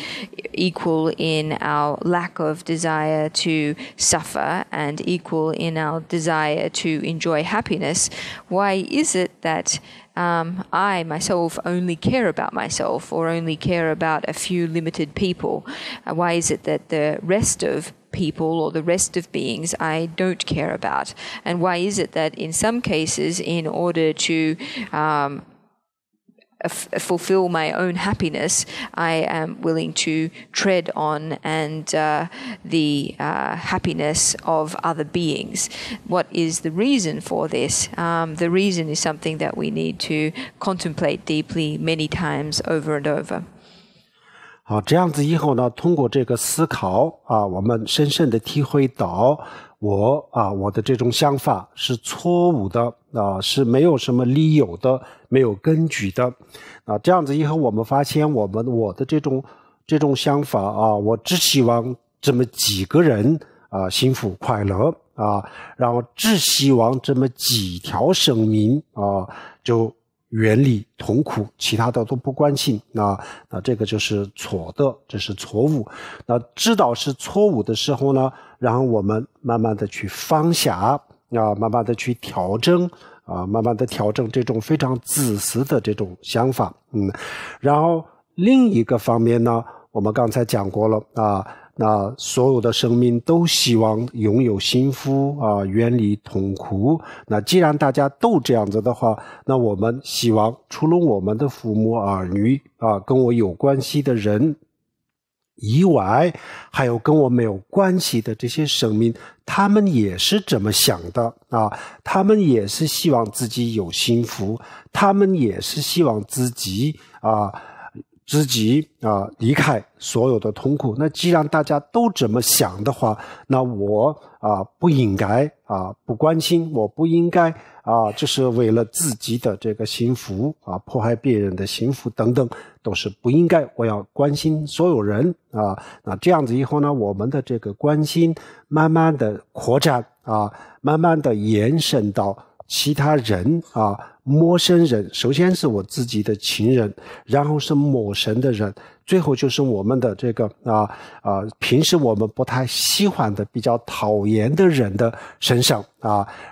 equal in our lack of desire to suffer and equal in our desire to enjoy happiness, why is it that I myself only care about myself or only care about a few limited people? Why is it that the rest of people or the rest of beings I don't care about? And why is it that in some cases, in order to fulfill my own happiness, I am willing to tread on and the happiness of other beings? What is the reason for this? The reason is something that we need to contemplate deeply many times over and over. 好，这样子以后呢，通过这个思考我们深深的体会到我的这种想法是错误的是没有什么理由的，没有根据的这样子以后我们发现我的这种想法我只希望这么几个人幸福快乐然后只希望这么几条生命就远离痛苦，其他的都不关心那这个就是错的，这是错误。那知道是错误的时候呢，然后我们慢慢的去放下慢慢的去调整慢慢的调整这种非常自私的这种想法然后另一个方面呢，我们刚才讲过了那所有的生命都希望拥有幸福远离痛苦。那既然大家都这样子的话，那我们希望除了我们的父母儿女跟我有关系的人以外，还有跟我没有关系的这些生命，他们也是这么想的他们也是希望自己有幸福，他们也是希望自己离开所有的痛苦。那既然大家都这么想的话，那我不应该不关心，我不应该就是为了自己的这个幸福迫害别人的幸福等等，都是不应该。我要关心所有人那这样子以后呢，我们的这个关心慢慢的扩展慢慢的延伸到其他人陌生人，首先是我自己的亲人，然后是陌生的人，最后就是我们的这个平时我们不太喜欢的比较讨厌的人的身上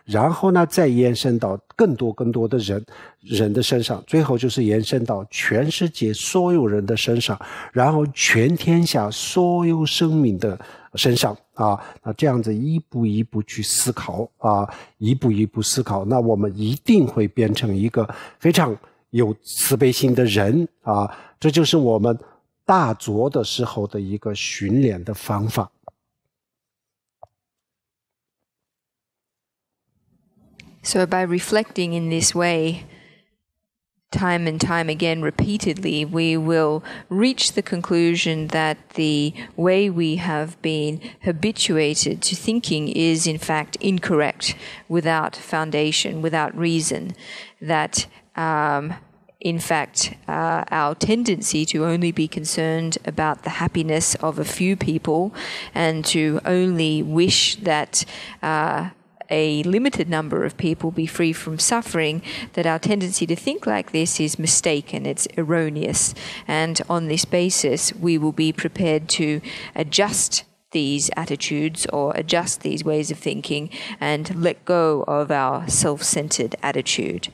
然后呢再延伸到更多的人的身上，最后就是延伸到全世界所有人的身上，然后全天下所有生命的身上那这样子一步一步去思考一步一步思考，那我们一定会变成一个非常有慈悲心的人这就是我们大作的时候的一个训练的方法。So by reflecting in this way, time and time again, repeatedly, we will reach the conclusion that the way we have been habituated to thinking is in fact incorrect, without foundation, without reason, that in fact, our tendency to only be concerned about the happiness of a few people and to only wish that a limited number of people be free from suffering, that our tendency to think like this is mistaken, it's erroneous. And on this basis, we will be prepared to adjust these attitudes or adjust these ways of thinking and let go of our self-centered attitude.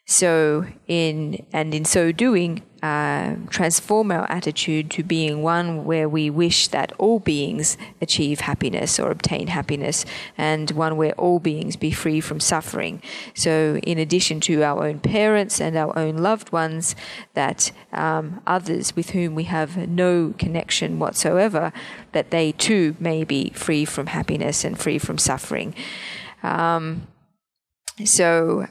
So in so doing, transform our attitude to being one where we wish that all beings achieve happiness or obtain happiness, and one where all beings be free from suffering. So in addition to our own parents and our own loved ones, that others with whom we have no connection whatsoever, that they too may be free from happiness and free from suffering. So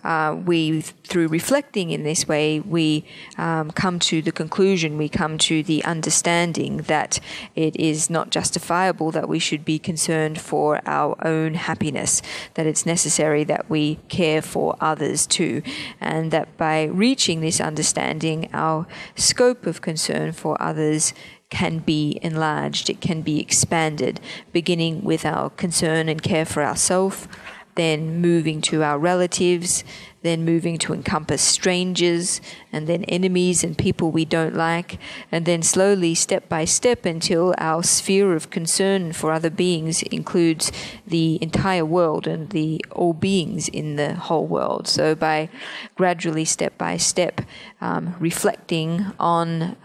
through reflecting in this way, we come to the conclusion, we come to the understanding that it is not justifiable that we should be concerned for our own happiness, that it's necessary that we care for others too, and that by reaching this understanding, our scope of concern for others can be enlarged, it can be expanded, beginning with our concern and care for ourselves, then moving to our relatives, then moving to encompass strangers, and then enemies and people we don't like, and then slowly, step by step, until our sphere of concern for other beings includes the entire world and all beings in the whole world. So by gradually, step by step, reflecting on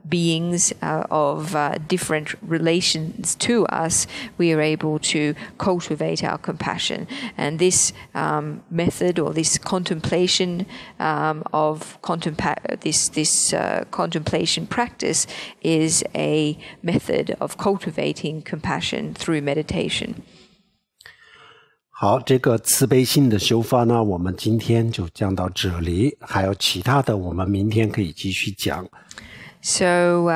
beings of different relations to us, we are able to cultivate our compassion. And this method, or this contemplation contemplation practice, is a method of cultivating compassion through meditation. 好，这个慈悲心的修法呢，我们今天就讲到这里，还有其他的，我们明天可以继续讲。So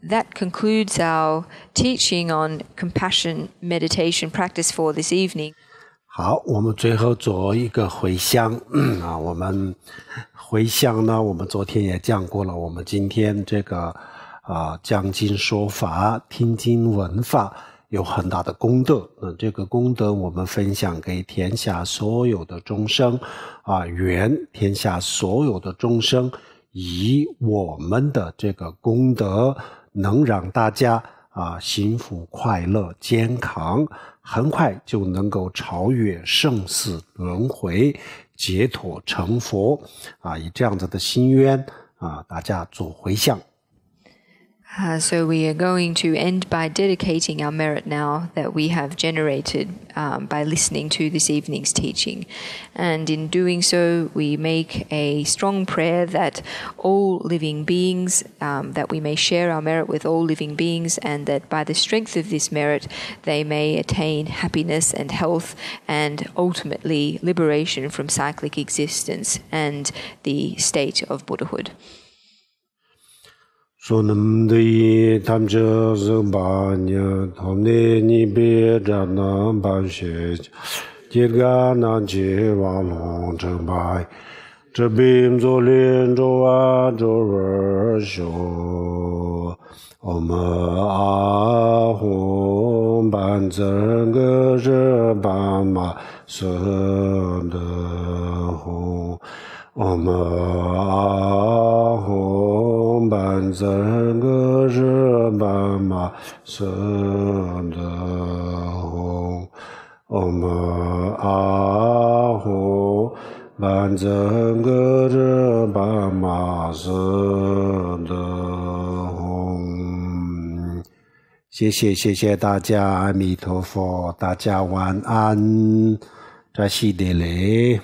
that concludes our teaching on compassion meditation practice for this evening. 好，我们最后做一个回向我们回向呢，我们昨天也讲过了，我们今天这个讲经说法、听经闻法有很大的功德，这个功德我们分享给天下所有的众生愿天下所有的众生以我们的这个功德能让大家幸福快乐健康，很快就能够超越生死轮回，解脱成佛以这样子的心愿大家做回向。So we are going to end by dedicating our merit now that we have generated by listening to this evening's teaching. And in doing so, we make a strong prayer that all living beings, that we may share our merit with all living beings, and that by the strength of this merit, they may attain happiness and health, and ultimately liberation from cyclic existence and the state of Buddhahood. Sonam de tamja zubanya thomne ni be jana ban she jirga na je wa long zhe bai zhe bim zo lin zhou wa zhou wer xiu om a hong ban zhen ge zhe ban ma se de hong om a hong ban zhen ge zhe ban ma se de hong om a hong ban zhen ge zhe ban ma se de hong。谢谢大家，阿弥陀佛，大家晚安，扎西德勒。